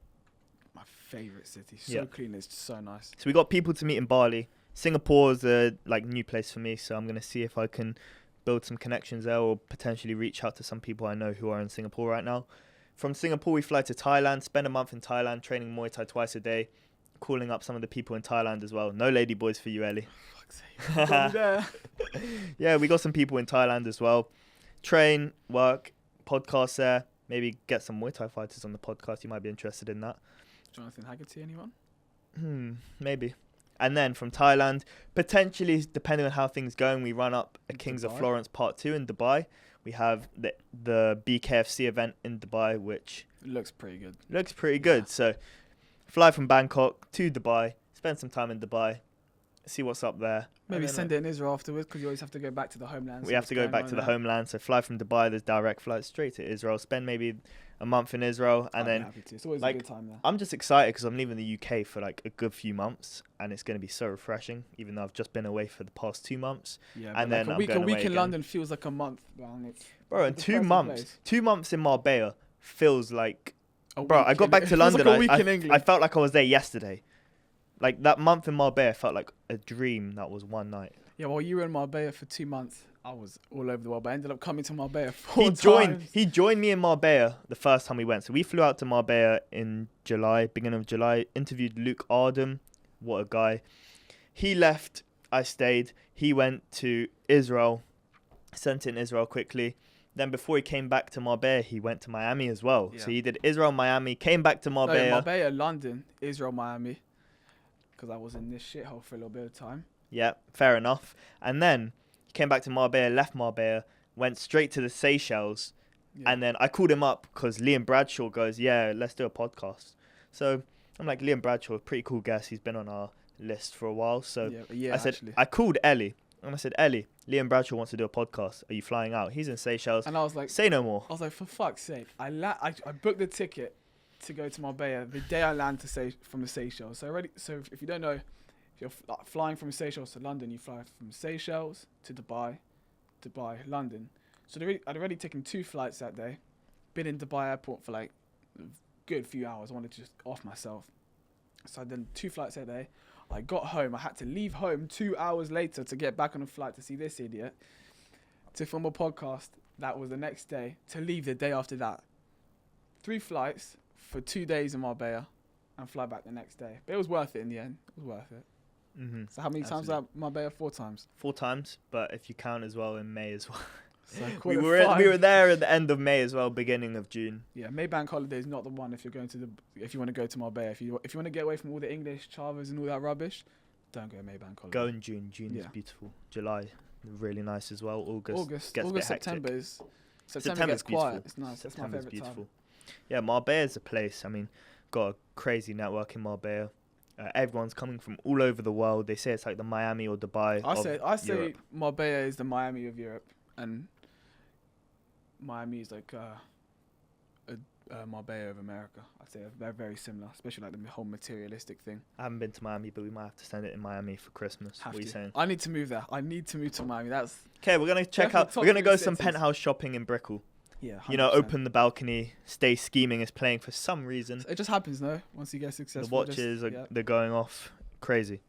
[SPEAKER 2] my favorite city. So clean, it's just so nice.
[SPEAKER 1] So we got people to meet in Bali. Singapore is a new place for me, so I'm going to see if I can build some connections there or potentially reach out to some people I know who are in Singapore right now. From Singapore, we fly to Thailand, spend a month in Thailand, training Muay Thai twice a day, calling up some of the people in Thailand as well. No lady boys for you, Ellie.
[SPEAKER 2] Fuck's sake.
[SPEAKER 1] Yeah, we got some people in Thailand as well. Train, work, podcast there. Maybe get some Muay Thai fighters on the podcast. You might be interested in that.
[SPEAKER 2] Jonathan Haggerty, anyone?
[SPEAKER 1] Maybe. And then from Thailand, potentially, depending on how things going, we run up a Kings of Florence Part 2 in Dubai. We have the BKFC event in Dubai, which
[SPEAKER 2] looks pretty good.
[SPEAKER 1] Yeah. So fly from Bangkok to Dubai, spend some time in Dubai, see what's up there.
[SPEAKER 2] Maybe send it in Israel afterwards, because you always have to go back to the homeland.
[SPEAKER 1] We have to go back to the homeland. So fly from Dubai, there's direct flights straight to Israel. Spend maybe a month in Israel, and
[SPEAKER 2] I'd be
[SPEAKER 1] then
[SPEAKER 2] happy to. It's always
[SPEAKER 1] like,
[SPEAKER 2] a good time there.
[SPEAKER 1] I'm just excited because I'm leaving the UK for like a good few months, and it's going to be so refreshing. Even though I've just been away for the past 2 months,
[SPEAKER 2] Yeah,
[SPEAKER 1] and
[SPEAKER 2] but
[SPEAKER 1] then
[SPEAKER 2] like
[SPEAKER 1] I'm
[SPEAKER 2] a
[SPEAKER 1] going
[SPEAKER 2] week
[SPEAKER 1] away
[SPEAKER 2] in
[SPEAKER 1] again.
[SPEAKER 2] London feels like a month, man.
[SPEAKER 1] Bro,
[SPEAKER 2] It's
[SPEAKER 1] and
[SPEAKER 2] a
[SPEAKER 1] 2
[SPEAKER 2] depressing
[SPEAKER 1] months,
[SPEAKER 2] place.
[SPEAKER 1] 2 months in Marbella feels like,
[SPEAKER 2] A
[SPEAKER 1] bro.
[SPEAKER 2] week
[SPEAKER 1] I got
[SPEAKER 2] in-
[SPEAKER 1] back
[SPEAKER 2] it
[SPEAKER 1] to
[SPEAKER 2] feels
[SPEAKER 1] London.
[SPEAKER 2] like a week in
[SPEAKER 1] I
[SPEAKER 2] England.
[SPEAKER 1] felt like I was there yesterday. Like that month in Marbella felt like a dream that was one night.
[SPEAKER 2] Yeah, well, you were in Marbella for 2 months. I was all over the world, but I ended up coming to Marbella 4 times.
[SPEAKER 1] He joined me in Marbella the first time we went. So we flew out to Marbella in July, beginning of July. Interviewed Luke Arden. What a guy. He left. I stayed. He went to Israel. Sent it in Israel quickly. Then before he came back to Marbella, he went to Miami as well.
[SPEAKER 2] Yeah.
[SPEAKER 1] So he did Israel, Miami, came back to
[SPEAKER 2] No,
[SPEAKER 1] Marbella.
[SPEAKER 2] yeah, Marbella, London, Israel, Miami. Because I was in this shithole for a little bit of time.
[SPEAKER 1] Yeah, fair enough. And then he came back to Marbella, left Marbella, went straight to the Seychelles.
[SPEAKER 2] Yeah.
[SPEAKER 1] And then I called him up because Liam Bradshaw goes, yeah, let's do a podcast. So I'm like, Liam Bradshaw, pretty cool guest. He's been on our list for a while. So
[SPEAKER 2] yeah,
[SPEAKER 1] I said,
[SPEAKER 2] actually.
[SPEAKER 1] I called Ellie. And I said, Ellie, Liam Bradshaw wants to do a podcast. Are you flying out? He's in Seychelles.
[SPEAKER 2] And I was like,
[SPEAKER 1] Say no more.
[SPEAKER 2] for fuck's sake. I booked the ticket to go to Marbella the day I land from the Seychelles. So if you don't know, if you're flying from Seychelles to London, you fly from Seychelles to Dubai, London. So I'd already taken 2 flights that day. Been in Dubai airport for like a good few hours. I wanted to just off myself. So I did 2 flights that day. I got home. I had to leave home 2 hours later to get back on a flight to see this idiot to film a podcast. That was the next day. To leave the day after that. 3 flights for 2 days in Marbella and fly back the next day. But it was worth it in the end. It was worth it.
[SPEAKER 1] Mm-hmm.
[SPEAKER 2] So how many times was that Marbella? 4 times.
[SPEAKER 1] 4 times, but if you count as well in May as well.
[SPEAKER 2] So
[SPEAKER 1] we were there at the end of May as well, beginning of June.
[SPEAKER 2] Yeah, May Bank holiday is not the one if you want to go to Marbella. If you want to get away from all the English chavas and all that rubbish, don't go May Bank holiday.
[SPEAKER 1] Go in June. June is beautiful. July, really nice as well. August gets a bit
[SPEAKER 2] September
[SPEAKER 1] hectic.
[SPEAKER 2] September gets
[SPEAKER 1] beautiful.
[SPEAKER 2] quiet. It's nice. That's my
[SPEAKER 1] September's
[SPEAKER 2] favorite time.
[SPEAKER 1] Yeah, Marbella is a place. I mean, got a crazy network in Marbella. Everyone's coming from all over the world. They say it's like the Miami or Dubai.
[SPEAKER 2] I say
[SPEAKER 1] Europe.
[SPEAKER 2] Marbella is the Miami of Europe, and Miami is like Marbella of America. I'd say they're very similar, especially like the whole materialistic thing.
[SPEAKER 1] I haven't been to Miami, but we might have to send it in Miami for Christmas. What are you saying?
[SPEAKER 2] I need to move there. I need to move to Miami. That's
[SPEAKER 1] okay. We're gonna check out. We're gonna go some penthouse shopping in Brickell.
[SPEAKER 2] Yeah, 100%.
[SPEAKER 1] You know, open the balcony. Stay Scheming is playing for some reason.
[SPEAKER 2] It just happens, no? Once you get successful.
[SPEAKER 1] The watches they're going off crazy.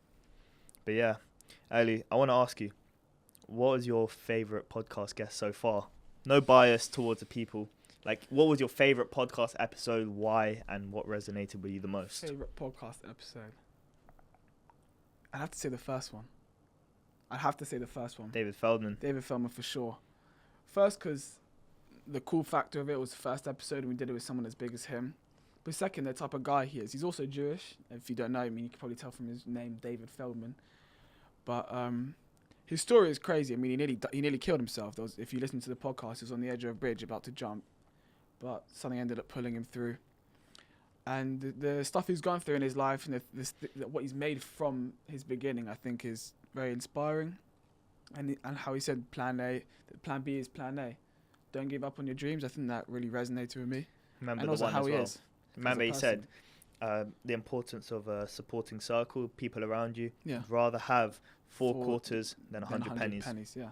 [SPEAKER 1] But yeah, Ali, I want to ask you, what was your favorite podcast guest so far? No bias towards the people. Like, what was your favorite podcast episode? Why and what resonated with you the most?
[SPEAKER 2] Favorite podcast episode. I'd have to say the first one.
[SPEAKER 1] David Feldman.
[SPEAKER 2] David Feldman for sure. First, because the cool factor of it was the first episode and we did it with someone as big as him. But second, the type of guy he is. He's also Jewish. If you don't know, I mean, you can probably tell from his name, David Feldman. But his story is crazy. I mean, he nearly killed himself. If you listen to the podcast, he was on the edge of a bridge about to jump. But something ended up pulling him through. And the stuff he's gone through in his life and what he's made from his beginning, I think, is very inspiring. And how he said plan A, that plan B is plan A. Don't give up on your dreams. I think that really resonated with me.
[SPEAKER 1] Remember
[SPEAKER 2] and
[SPEAKER 1] the
[SPEAKER 2] also
[SPEAKER 1] one
[SPEAKER 2] how
[SPEAKER 1] as
[SPEAKER 2] he
[SPEAKER 1] well.
[SPEAKER 2] is.
[SPEAKER 1] Remember he said the importance of a supporting circle, people around you.
[SPEAKER 2] Yeah.
[SPEAKER 1] I'd rather have 4 quarters than 100 pennies.
[SPEAKER 2] Yeah.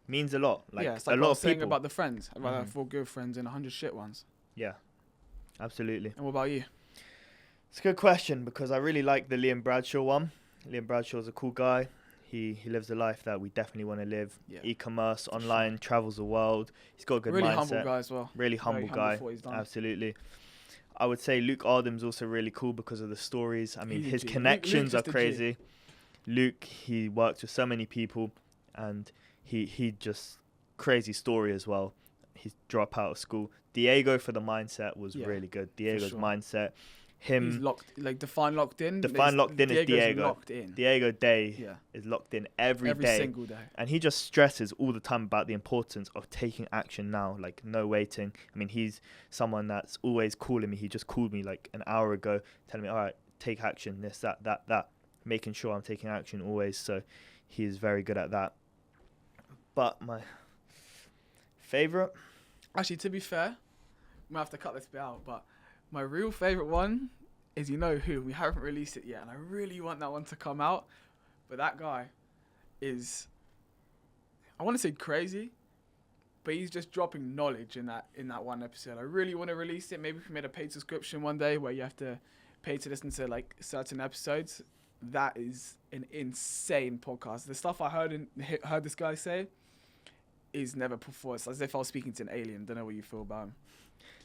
[SPEAKER 1] Means a lot. Like,
[SPEAKER 2] yeah, it's like
[SPEAKER 1] a
[SPEAKER 2] what I
[SPEAKER 1] lot
[SPEAKER 2] was
[SPEAKER 1] of
[SPEAKER 2] saying
[SPEAKER 1] people.
[SPEAKER 2] about the friends. I'd rather have 4 good friends than 100 shit ones.
[SPEAKER 1] Yeah, absolutely.
[SPEAKER 2] And what about you?
[SPEAKER 1] It's a good question because I really like the Liam Bradshaw one. Liam Bradshaw's a cool guy. He lives a life that we definitely want to live. Yeah. E-commerce, online, travels the world. He's got a good mindset.
[SPEAKER 2] Really humble guy as well.
[SPEAKER 1] Really humble guy. Absolutely. I would say Luke Ardham's also really cool because of the stories. I mean, his connections are crazy. Luke, he works with so many people and he just crazy story as well. He's dropped out of school. Diego for the mindset was really good. Diego's mindset. He's
[SPEAKER 2] locked, like Define locked in.
[SPEAKER 1] Define locked in is Diego.
[SPEAKER 2] Locked in.
[SPEAKER 1] Diego Day is locked in every day.
[SPEAKER 2] Every single day.
[SPEAKER 1] And he just stresses all the time about the importance of taking action now, like no waiting. I mean, he's someone that's always calling me. He just called me like an hour ago, telling me, all right, take action, this, that, making sure I'm taking action always. So he is very good at that. But my favorite?
[SPEAKER 2] Actually, to be fair, might have to cut this bit out, but my real favourite one is You Know Who. We haven't released it yet, and I really want that one to come out. But that guy is, I want to say crazy, but he's just dropping knowledge in that one episode. I really want to release it. Maybe if we made a paid subscription one day where you have to pay to listen to like certain episodes. That is an insane podcast. The stuff I heard this guy say is never before. It's as if I was speaking to an alien. Don't know what you feel about him.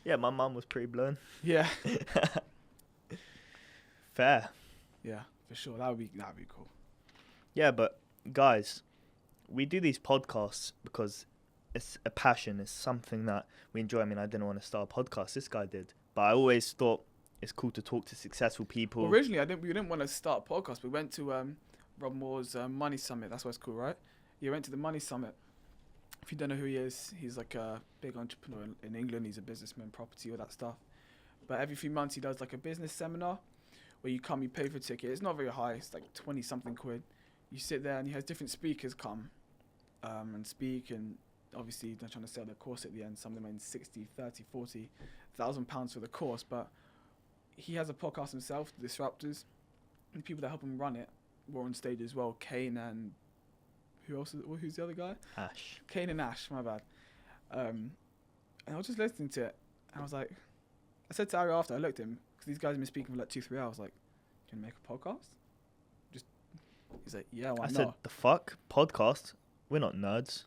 [SPEAKER 1] Yeah, my mum was pretty blown.
[SPEAKER 2] Yeah.
[SPEAKER 1] Fair.
[SPEAKER 2] Yeah, for sure. That would be cool.
[SPEAKER 1] Yeah, but guys, we do these podcasts because it's a passion. It's something that we enjoy. I mean, I didn't want to start a podcast. This guy did. But I always thought it's cool to talk to successful people.
[SPEAKER 2] Well, originally, we didn't want to start a podcast. We went to Rob Moore's Money Summit. That's why it's cool, right? You went to the Money Summit. If you don't know who he is, he's like a big entrepreneur in England. He's a businessman, property, all that stuff. But every few months, he does like a business seminar where you come, you pay for a ticket. It's not very high. It's like 20-something quid. You sit there and he has different speakers come and speak, and obviously they're trying to sell their course at the end. Some of them in 60, 30, 40,000 pounds for the course. But he has a podcast himself, The Disruptors. And the people that help him run it were on stage as well. Kane and who's the other guy?
[SPEAKER 1] Ash.
[SPEAKER 2] Kane and Ash, my bad. And I was just listening to it, and I was like, I said to Ariel after, I looked at him, because these guys have been speaking for like 2-3 hours, like, can you make a podcast? He's like, yeah, why
[SPEAKER 1] I
[SPEAKER 2] not?
[SPEAKER 1] said, the fuck? Podcast? We're not nerds.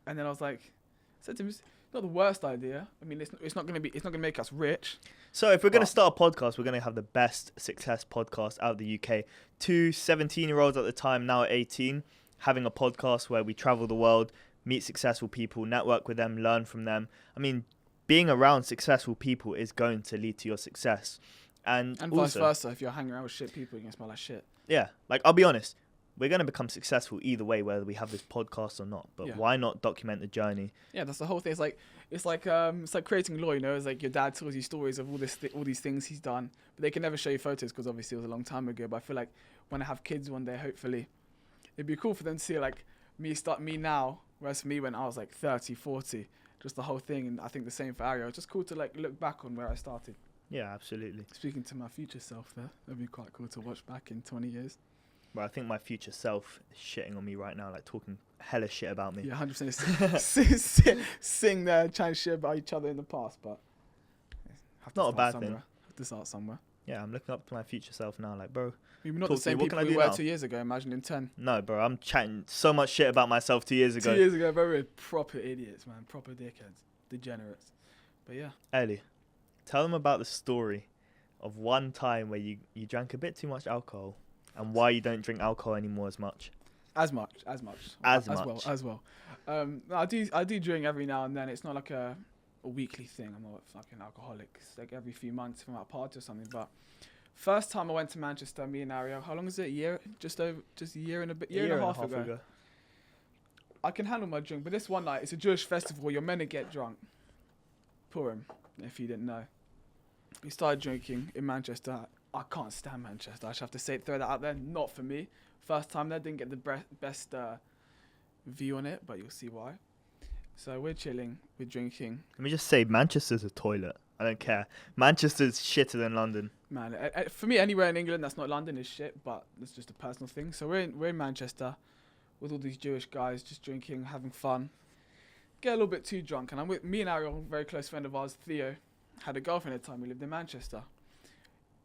[SPEAKER 2] And then I was like, I said to him, it's not the worst idea. I mean, it's not gonna make us rich.
[SPEAKER 1] So if we're going to start a podcast, we're going to have the best success podcast out of the UK. 2 17-year-olds at the time, now at 18, having a podcast where we travel the world, meet successful people, network with them, learn from them. I mean, being around successful people is going to lead to your success. And
[SPEAKER 2] vice
[SPEAKER 1] also,
[SPEAKER 2] versa. If you're hanging around with shit people, you're going to smell like shit.
[SPEAKER 1] yeah, like, I'll be honest. We're going to become successful either way, whether we have this podcast or not. But
[SPEAKER 2] Yeah.
[SPEAKER 1] why not document the journey?
[SPEAKER 2] Yeah, that's the whole thing. It's like creating law. You know, it's like your dad tells you stories of all these things he's done, but they can never show you photos because obviously it was a long time ago. But I feel like when I have kids one day, hopefully, it'd be cool for them to see like me now, whereas for me when I was like 30, 40, just the whole thing. And I think the same for Ariel. It's just cool to like look back on where I started.
[SPEAKER 1] Yeah, absolutely.
[SPEAKER 2] Speaking to my future self there, that'd be quite cool to watch back in 20 years.
[SPEAKER 1] But I think my future self is shitting on me right now, like talking hella shit about me.
[SPEAKER 2] Yeah, 100%. Sing there, trying to shit about each other in the past, but have to
[SPEAKER 1] Not a
[SPEAKER 2] start
[SPEAKER 1] bad
[SPEAKER 2] somewhere.
[SPEAKER 1] thing.
[SPEAKER 2] Have to start somewhere.
[SPEAKER 1] Yeah, I'm looking up to my future self now, like, bro.
[SPEAKER 2] We're not
[SPEAKER 1] Talk
[SPEAKER 2] the
[SPEAKER 1] to me,
[SPEAKER 2] same
[SPEAKER 1] what
[SPEAKER 2] people
[SPEAKER 1] can I
[SPEAKER 2] we
[SPEAKER 1] do
[SPEAKER 2] were
[SPEAKER 1] now?
[SPEAKER 2] 2 years ago. Imagine in 10.
[SPEAKER 1] No, bro, I'm chatting so much shit about myself 2 years ago.
[SPEAKER 2] 2 years ago, bro, we were proper idiots, man. Proper dickheads. Degenerates. But yeah.
[SPEAKER 1] Ellie, tell them about the story of one time where you drank a bit too much alcohol and why you don't drink alcohol anymore as much.
[SPEAKER 2] As much.
[SPEAKER 1] As
[SPEAKER 2] well. I do drink every now and then. It's not like a weekly thing. I'm not a fucking alcoholic. It's like every few months if I'm at a party or something. But first time I went to Manchester, me and Ariel, how long is it? A year? Just a year and a bit. Year and a half ago. I can handle my drink, but this one night, it's a Jewish festival. You're meant to get drunk. Purim, if you didn't know. We started drinking in Manchester. I can't stand Manchester. I just have to throw that out there. Not for me. First time there, didn't get the best view on it, but you'll see why. So we're chilling, we're drinking.
[SPEAKER 1] Let me just say, Manchester's a toilet. I don't care. Manchester's shitter than London.
[SPEAKER 2] Man, for me, anywhere in England that's not London is shit, but it's just a personal thing. So we're in Manchester with all these Jewish guys, just drinking, having fun. Get a little bit too drunk, and I'm with me and Ariel, a very close friend of ours, Theo, had a girlfriend at the time. We lived in Manchester.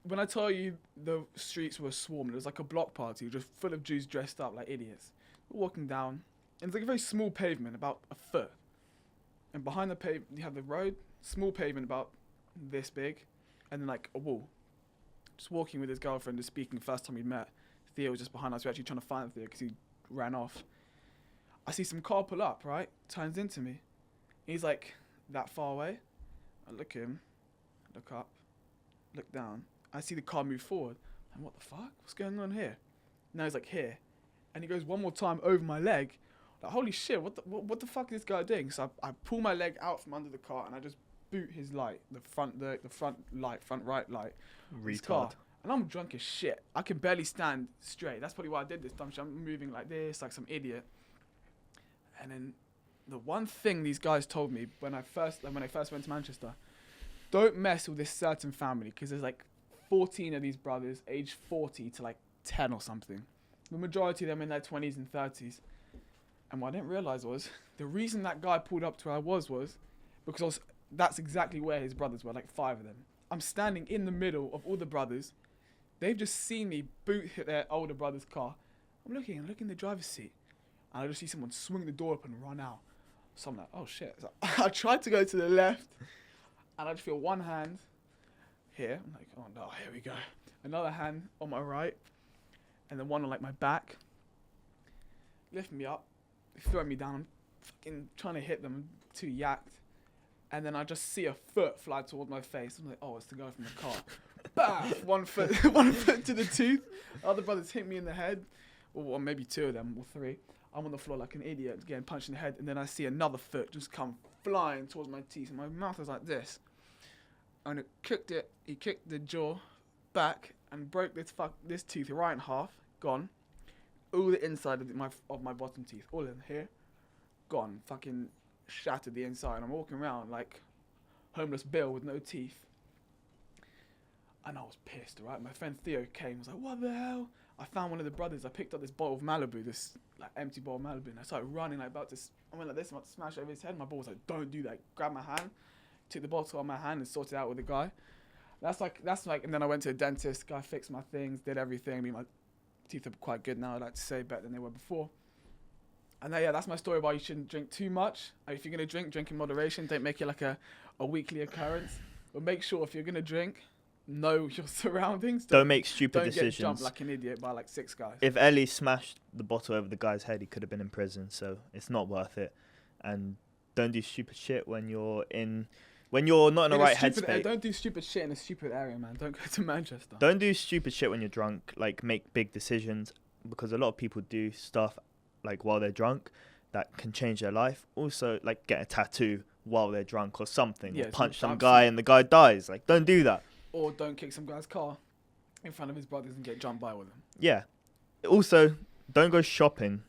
[SPEAKER 2] When I tell you the streets were swarming, it was like a block party, just full of Jews dressed up like idiots. We're walking down, and it's like a very small pavement, about a foot. And behind the pavement, you have the road, small pavement about this big, and then like a wall. Just walking with his girlfriend, just speaking, first time we met. Theo was just behind us. We're actually trying to find Theo because he ran off. I see some car pull up, right? Turns into me. He's like that far away. I look at him, look up, look down. I see the car move forward. And what the fuck? What's going on here? Now he's like here. And he goes one more time over my leg. Like, holy shit, what the fuck is this guy doing? So I pull my leg out from under the car and I just boot his light, the front right light. His car. And I'm drunk as shit. I can barely stand straight. That's probably why I did this dumb shit. I'm moving like this, like some idiot. And then the one thing these guys told me when I first went to Manchester, don't mess with this certain family because there's like 14 of these brothers, aged 40 to like 10 or something. The majority of them in their 20s and 30s. And what I didn't realise was, the reason that guy pulled up to where I was because that's exactly where his brothers were, like 5 of them. I'm standing in the middle of all the brothers. They've just seen me hit their older brother's car. I'm looking in the driver's seat. And I just see someone swing the door up and run out. So I'm like, oh shit. So I tried to go to the left. And I just feel one hand here. I'm like, oh no, here we go. Another hand on my right. And then one on like my back. Lift me up. They throw me down. I'm fucking trying to hit them. I'm too yacked. And then I just see a foot fly towards my face. I'm like, oh, it's the guy from the car. Bam! One foot to the tooth. Other brothers hit me in the head. Or maybe 2 of them, or 3. I'm on the floor like an idiot, getting punched in the head. And then I see another foot just come flying towards my teeth. And my mouth was like this. And he kicked the jaw back and broke this tooth right in half. Gone. All the inside of my bottom teeth. All in here. Gone. Fucking shattered the inside. And I'm walking around like homeless Bill with no teeth. And I was pissed, right? My friend Theo came, was like, what the hell? I found one of the brothers. I picked up this bottle of Malibu, this like empty bottle of Malibu, and I started running, like I went like this, I'm about to smash it over his head. My bro was like, don't do that. Grabbed my hand, took the bottle out of my hand and sorted it out with the guy. That's like, and then I went to a dentist, guy fixed my things, did everything. I mean, my teeth are quite good now, I'd like to say, better than they were before. And then, yeah, that's my story why you shouldn't drink too much. Like, if you're going to drink in moderation. Don't make it like a weekly occurrence. But make sure if you're going to drink, know your surroundings.
[SPEAKER 1] Don't make stupid decisions.
[SPEAKER 2] Don't get jumped like an idiot by like 6 guys.
[SPEAKER 1] If Ellie smashed the bottle over the guy's head, he could have been in prison, so it's not worth it. And don't do stupid shit when you're not in the right headspace.
[SPEAKER 2] Don't do stupid shit in a stupid area, man. Don't go to Manchester.
[SPEAKER 1] Don't do stupid shit when you're drunk, like make big decisions, because a lot of people do stuff like while they're drunk that can change their life. Also, like get a tattoo while they're drunk or something, or punch some guy and the guy dies. Like, don't do that.
[SPEAKER 2] Or don't kick some guy's car in front of his brothers and get jumped by with them.
[SPEAKER 1] Yeah. Also, don't go shopping.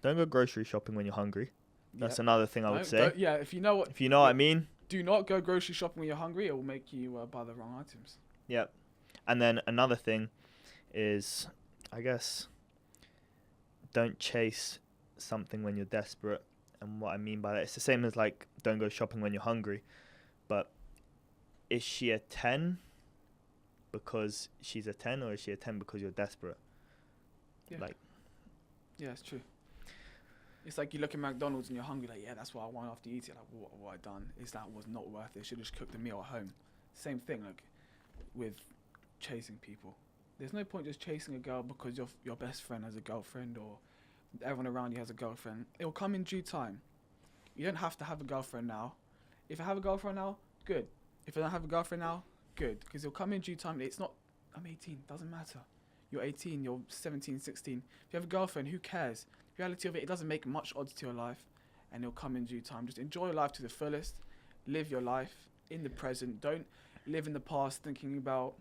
[SPEAKER 1] Don't go grocery shopping when you're hungry. That's another thing I would say.
[SPEAKER 2] If you know what
[SPEAKER 1] I mean.
[SPEAKER 2] Do not go grocery shopping when you're hungry. It will make you buy the wrong items.
[SPEAKER 1] Yep. And then another thing is, I guess, don't chase something when you're desperate. And what I mean by that, it's the same as like, don't go shopping when you're hungry. But is she a 10 because she's a 10, or is she a 10 because you're desperate?
[SPEAKER 2] Yeah.
[SPEAKER 1] Like,
[SPEAKER 2] yeah, it's true. It's like you look at McDonald's and you're hungry, like, yeah, that's what I want after eating. Like, what I done is that was not worth it. I should have just cooked a meal at home. Same thing, like, with chasing people. There's no point just chasing a girl because your best friend has a girlfriend or everyone around you has a girlfriend. It will come in due time. You don't have to have a girlfriend now. If I have a girlfriend now, good. If I don't have a girlfriend now, good. Because it'll come in due time. It's not, I'm 18, doesn't matter. You're 18, you're 17, 16. If you have a girlfriend, who cares? The reality of it doesn't make much odds to your life, and it'll come in due time. Just enjoy your life to the fullest. Live your life in the present. Don't live in the past thinking about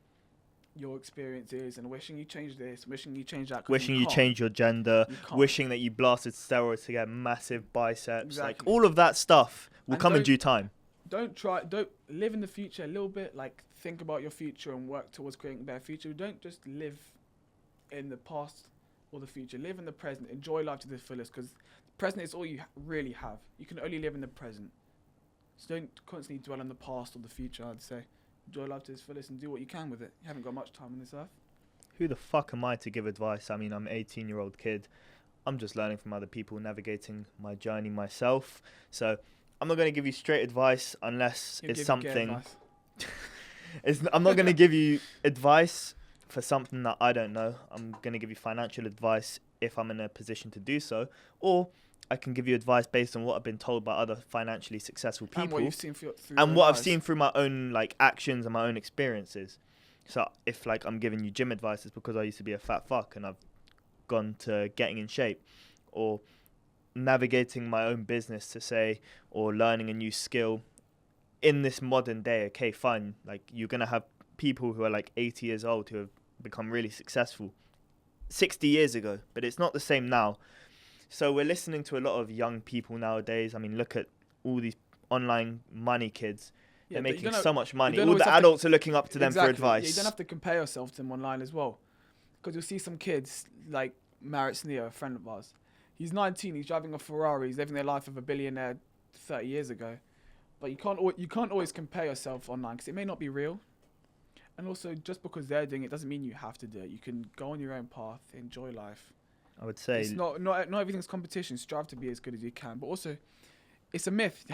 [SPEAKER 2] your experiences and wishing you changed this, wishing you changed that.
[SPEAKER 1] Wishing you changed your gender, wishing that you blasted steroids to get massive biceps.
[SPEAKER 2] Exactly.
[SPEAKER 1] Like, all of that stuff will come in due time.
[SPEAKER 2] Don't live in the future a little bit. Like, think about your future and work towards creating a better future. Don't just live in the past or the future. Live in the present. Enjoy life to the fullest, because the present is all you really have. You can only live in the present. So don't constantly dwell on the past or the future, I'd say. Enjoy life to its fullest and do what you can with it. You haven't got much time on this earth.
[SPEAKER 1] Who the fuck am I to give advice? I mean, I'm an 18-year-old kid. I'm just learning from other people, navigating my journey myself. So I'm not going to give you straight advice unless it's something... I'm not going to give you advice for something that I don't know. I'm going to give you financial advice if I'm in a position to do so. Or I can give you advice based on what I've been told by other financially successful people.
[SPEAKER 2] And what you've seen through
[SPEAKER 1] I've seen through my own like actions and my own experiences. So if like I'm giving you gym advice, it's because I used to be a fat fuck and I've gone to getting in shape. Or navigating my own business to say, or learning a new skill in this modern day. Okay, fine. Like, you're going to have people who are like 80 years old who have become really successful 60 years ago, but it's not the same now. So we're listening to a lot of young people nowadays. I mean, look at all these online money kids They're
[SPEAKER 2] but you
[SPEAKER 1] making
[SPEAKER 2] don't
[SPEAKER 1] so much money.
[SPEAKER 2] don't
[SPEAKER 1] All
[SPEAKER 2] always
[SPEAKER 1] the
[SPEAKER 2] have to-
[SPEAKER 1] adults are looking up to them
[SPEAKER 2] exactly.
[SPEAKER 1] for advice.
[SPEAKER 2] Yeah, you don't have to compare yourself to them online as well, because you'll see some kids like Maritz Neo, a friend of ours. He's 19. He's driving a Ferrari. He's living their life of a billionaire 30 years ago. But you can't always compare yourself online because it may not be real. And also, just because they're doing it doesn't mean you have to do it. You can go on your own path, enjoy life.
[SPEAKER 1] I would say
[SPEAKER 2] It's not everything's competition. Strive to be as good as you can. But also, it's a myth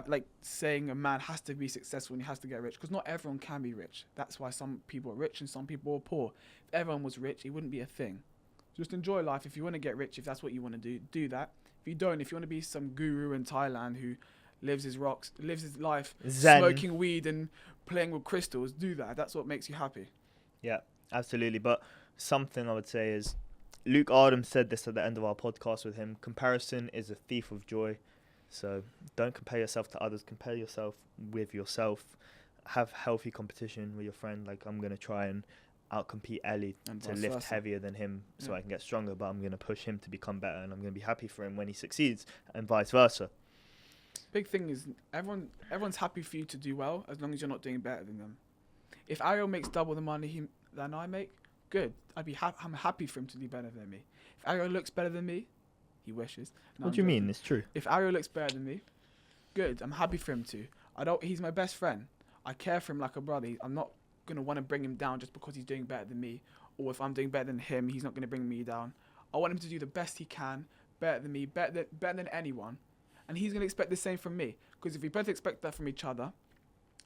[SPEAKER 2] like saying a man has to be successful and he has to get rich, because not everyone can be rich. That's why some people are rich and some people are poor. If everyone was rich, it wouldn't be a thing. Just enjoy life. If you want to get rich, if that's what you want to do that. If you don't, if you want to be some guru in Thailand who lives his life
[SPEAKER 1] Zen.
[SPEAKER 2] smoking weed and playing with crystals, do that. That's what makes you happy.
[SPEAKER 1] Yeah, absolutely. But something I would say is, Luke Ardham said this at the end of our podcast with him: comparison is a thief of joy. So don't compare yourself to others. Compare yourself with yourself. Have healthy competition with your friend. Like, I'm going to try and outcompete Ellie
[SPEAKER 2] And
[SPEAKER 1] to
[SPEAKER 2] vice
[SPEAKER 1] lift
[SPEAKER 2] versa.
[SPEAKER 1] heavier than him so
[SPEAKER 2] Yeah.
[SPEAKER 1] I can get stronger, but I'm going to push him to become better, and I'm going to be happy for him when he succeeds, and vice versa.
[SPEAKER 2] Big thing is everyone's happy for you to do well as long as you're not doing better than them. If Ariel makes double the money than I make, good. I'm happy for him to do better than me. If Ariel looks better than me, he wishes. No,
[SPEAKER 1] What
[SPEAKER 2] I'm
[SPEAKER 1] do you
[SPEAKER 2] joking.
[SPEAKER 1] mean? It's true.
[SPEAKER 2] If Ariel looks better than me, good. I'm happy for him to. He's my best friend. I care for him like a brother. I'm not gonna want to bring him down just because he's doing better than me, or if I'm doing better than him, he's not gonna bring me down. I want him to do the best he can, better than me, better than anyone, and he's gonna expect the same from me. Because if we both expect that from each other,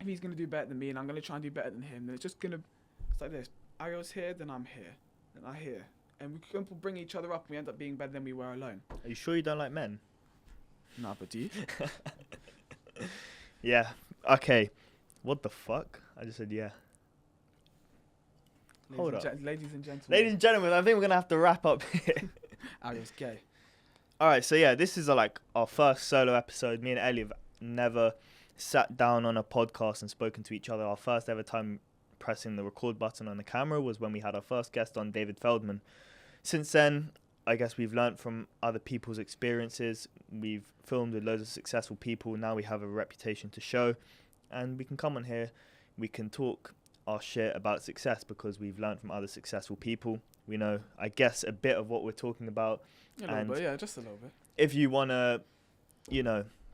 [SPEAKER 2] if he's gonna do better than me and I'm gonna try and do better than him, then it's like this. Ariel's here, then I'm here, then I'm here, and we can bring each other up, and we end up being better than we were alone.
[SPEAKER 1] Are you sure you don't like men?
[SPEAKER 2] Nah, but do you?
[SPEAKER 1] Yeah. Okay. What the fuck? I just said yeah. Hold up.
[SPEAKER 2] Ladies and gentlemen.
[SPEAKER 1] Ladies and gentlemen, I think we're going to have to wrap up here.
[SPEAKER 2] Ariel's gay.
[SPEAKER 1] All right, so yeah, this is like our first solo episode. Me and Ellie have never sat down on a podcast and spoken to each other. Our first ever time pressing the record button on the camera was when we had our first guest on, David Feldman. Since then, I guess we've learnt from other people's experiences. We've filmed with loads of successful people. Now we have a reputation to show, and we can come on here. We can talk our shit about success because we've learnt from other successful people. We know, I guess, a bit of what we're talking about.
[SPEAKER 2] A little bit, yeah, just a little bit.
[SPEAKER 1] If you want to,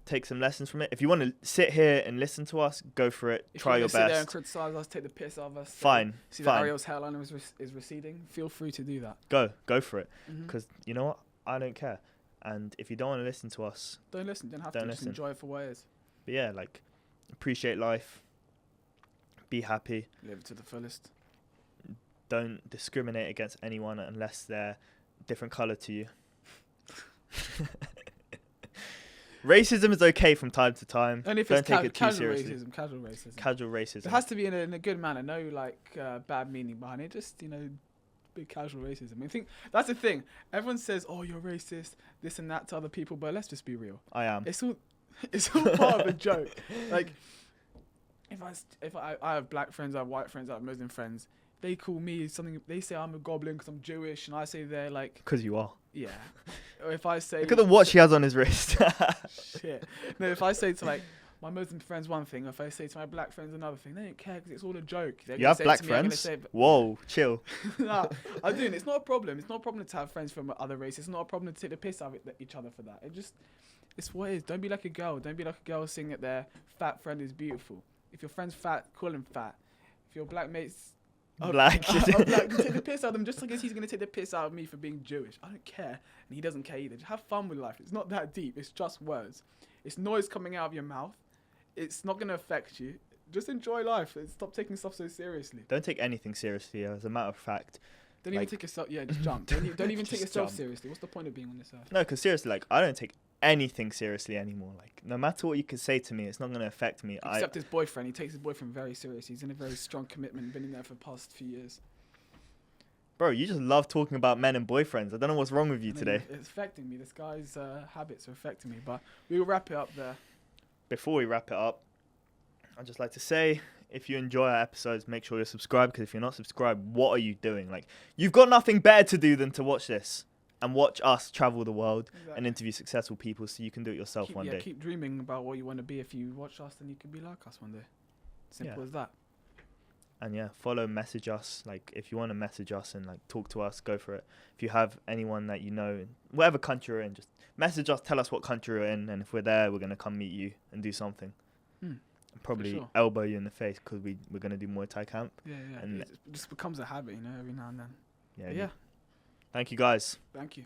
[SPEAKER 1] take some lessons from it. If you want to sit here and listen to us, go for it. Try your
[SPEAKER 2] Sit there and
[SPEAKER 1] best.
[SPEAKER 2] criticize us, take the piss out of us.
[SPEAKER 1] Fine.
[SPEAKER 2] See that
[SPEAKER 1] Fine.
[SPEAKER 2] Ariel's hairline is receding. Feel free to do that.
[SPEAKER 1] Go for it.
[SPEAKER 2] Mhm.
[SPEAKER 1] Because you know what? I don't care. And if you don't want to listen to us,
[SPEAKER 2] Don't listen. Don't have
[SPEAKER 1] Don't
[SPEAKER 2] to.
[SPEAKER 1] listen.
[SPEAKER 2] Just enjoy it for what it is.
[SPEAKER 1] but yeah, like, appreciate life. Be happy.
[SPEAKER 2] Live it to the fullest.
[SPEAKER 1] Don't discriminate against anyone unless they're different colour to you. Racism is okay from time to time.
[SPEAKER 2] Only if
[SPEAKER 1] Don't
[SPEAKER 2] it's
[SPEAKER 1] take it too
[SPEAKER 2] casual
[SPEAKER 1] seriously.
[SPEAKER 2] racism. Casual racism.
[SPEAKER 1] Casual racism.
[SPEAKER 2] It has to be in a good manner. No bad meaning behind it. Just big casual racism. I think that's the thing. Everyone says, "Oh, you're racist," this and that to other people, but let's just be real.
[SPEAKER 1] I am.
[SPEAKER 2] It's all part of the joke. Like, if I have black friends, I have white friends, I have Muslim friends. They call me something. They say I'm a goblin because I'm Jewish, and I say they're like,
[SPEAKER 1] Because you are.
[SPEAKER 2] yeah. Or if I say,
[SPEAKER 1] Look at the watch he has on his wrist.
[SPEAKER 2] shit. No, if I say to like my Muslim friends one thing, if I say to my black friends another thing, they don't care because it's all a joke. They're
[SPEAKER 1] You
[SPEAKER 2] gonna
[SPEAKER 1] have
[SPEAKER 2] say it
[SPEAKER 1] black
[SPEAKER 2] to me, I'm gonna
[SPEAKER 1] friends?
[SPEAKER 2] say,
[SPEAKER 1] Whoa, chill.
[SPEAKER 2] nah, I do. And it's not a problem. It's not a problem to have friends from other races. It's not a problem to take the piss out of each other for that. It's what it is. Don't be like a girl. Don't be like a girl saying that their fat friend is beautiful. If your friend's fat, call him fat. If your black mate's
[SPEAKER 1] Black.
[SPEAKER 2] black, take the piss out of him just because he's going to take the piss out of me for being Jewish. I don't care. And he doesn't care either. Just have fun with life. It's not that deep. It's just words. It's noise coming out of your mouth. It's not going to affect you. Just enjoy life. Stop taking stuff so seriously.
[SPEAKER 1] Don't take anything seriously. As a matter of fact,
[SPEAKER 2] Don't even
[SPEAKER 1] Like-
[SPEAKER 2] take yourself. Yeah, just jump. Don't even take
[SPEAKER 1] Just
[SPEAKER 2] yourself
[SPEAKER 1] jump.
[SPEAKER 2] seriously. What's the point of being on this earth?
[SPEAKER 1] no, because seriously, like, I don't take anything seriously anymore. Like, no matter what you can say to me, it's not going to affect me.
[SPEAKER 2] Except his boyfriend. He takes his boyfriend very seriously. He's in a very strong commitment. Been in there for the past few years.
[SPEAKER 1] Bro, you just love talking about men and boyfriends. I don't know what's wrong with you
[SPEAKER 2] I mean,
[SPEAKER 1] today.
[SPEAKER 2] It's affecting me. This guy's habits are affecting me. But we'll wrap it up there.
[SPEAKER 1] Before we wrap it up, I'd just like to say, if you enjoy our episodes, make sure you're subscribed, because if you're not subscribed, what are you doing? Like, you've got nothing better to do than to watch this and watch us travel the world and interview successful people, so you can do it yourself one day.
[SPEAKER 2] Keep dreaming about what you want to be. If you watch us, then you can be like us one day. Simple as that.
[SPEAKER 1] And yeah, follow, message us. Like, if you want to message us and like talk to us, go for it. If you have anyone that you know in whatever country you're in, just message us, tell us what country you're in, and if we're there, we're gonna come meet you and do something. Probably
[SPEAKER 2] sure.
[SPEAKER 1] elbow you in the face because we're gonna do Muay Thai camp.
[SPEAKER 2] Yeah,
[SPEAKER 1] And
[SPEAKER 2] it just becomes a habit, you know, every now and then.
[SPEAKER 1] Yeah,
[SPEAKER 2] But yeah.
[SPEAKER 1] Thank you guys.
[SPEAKER 2] Thank you.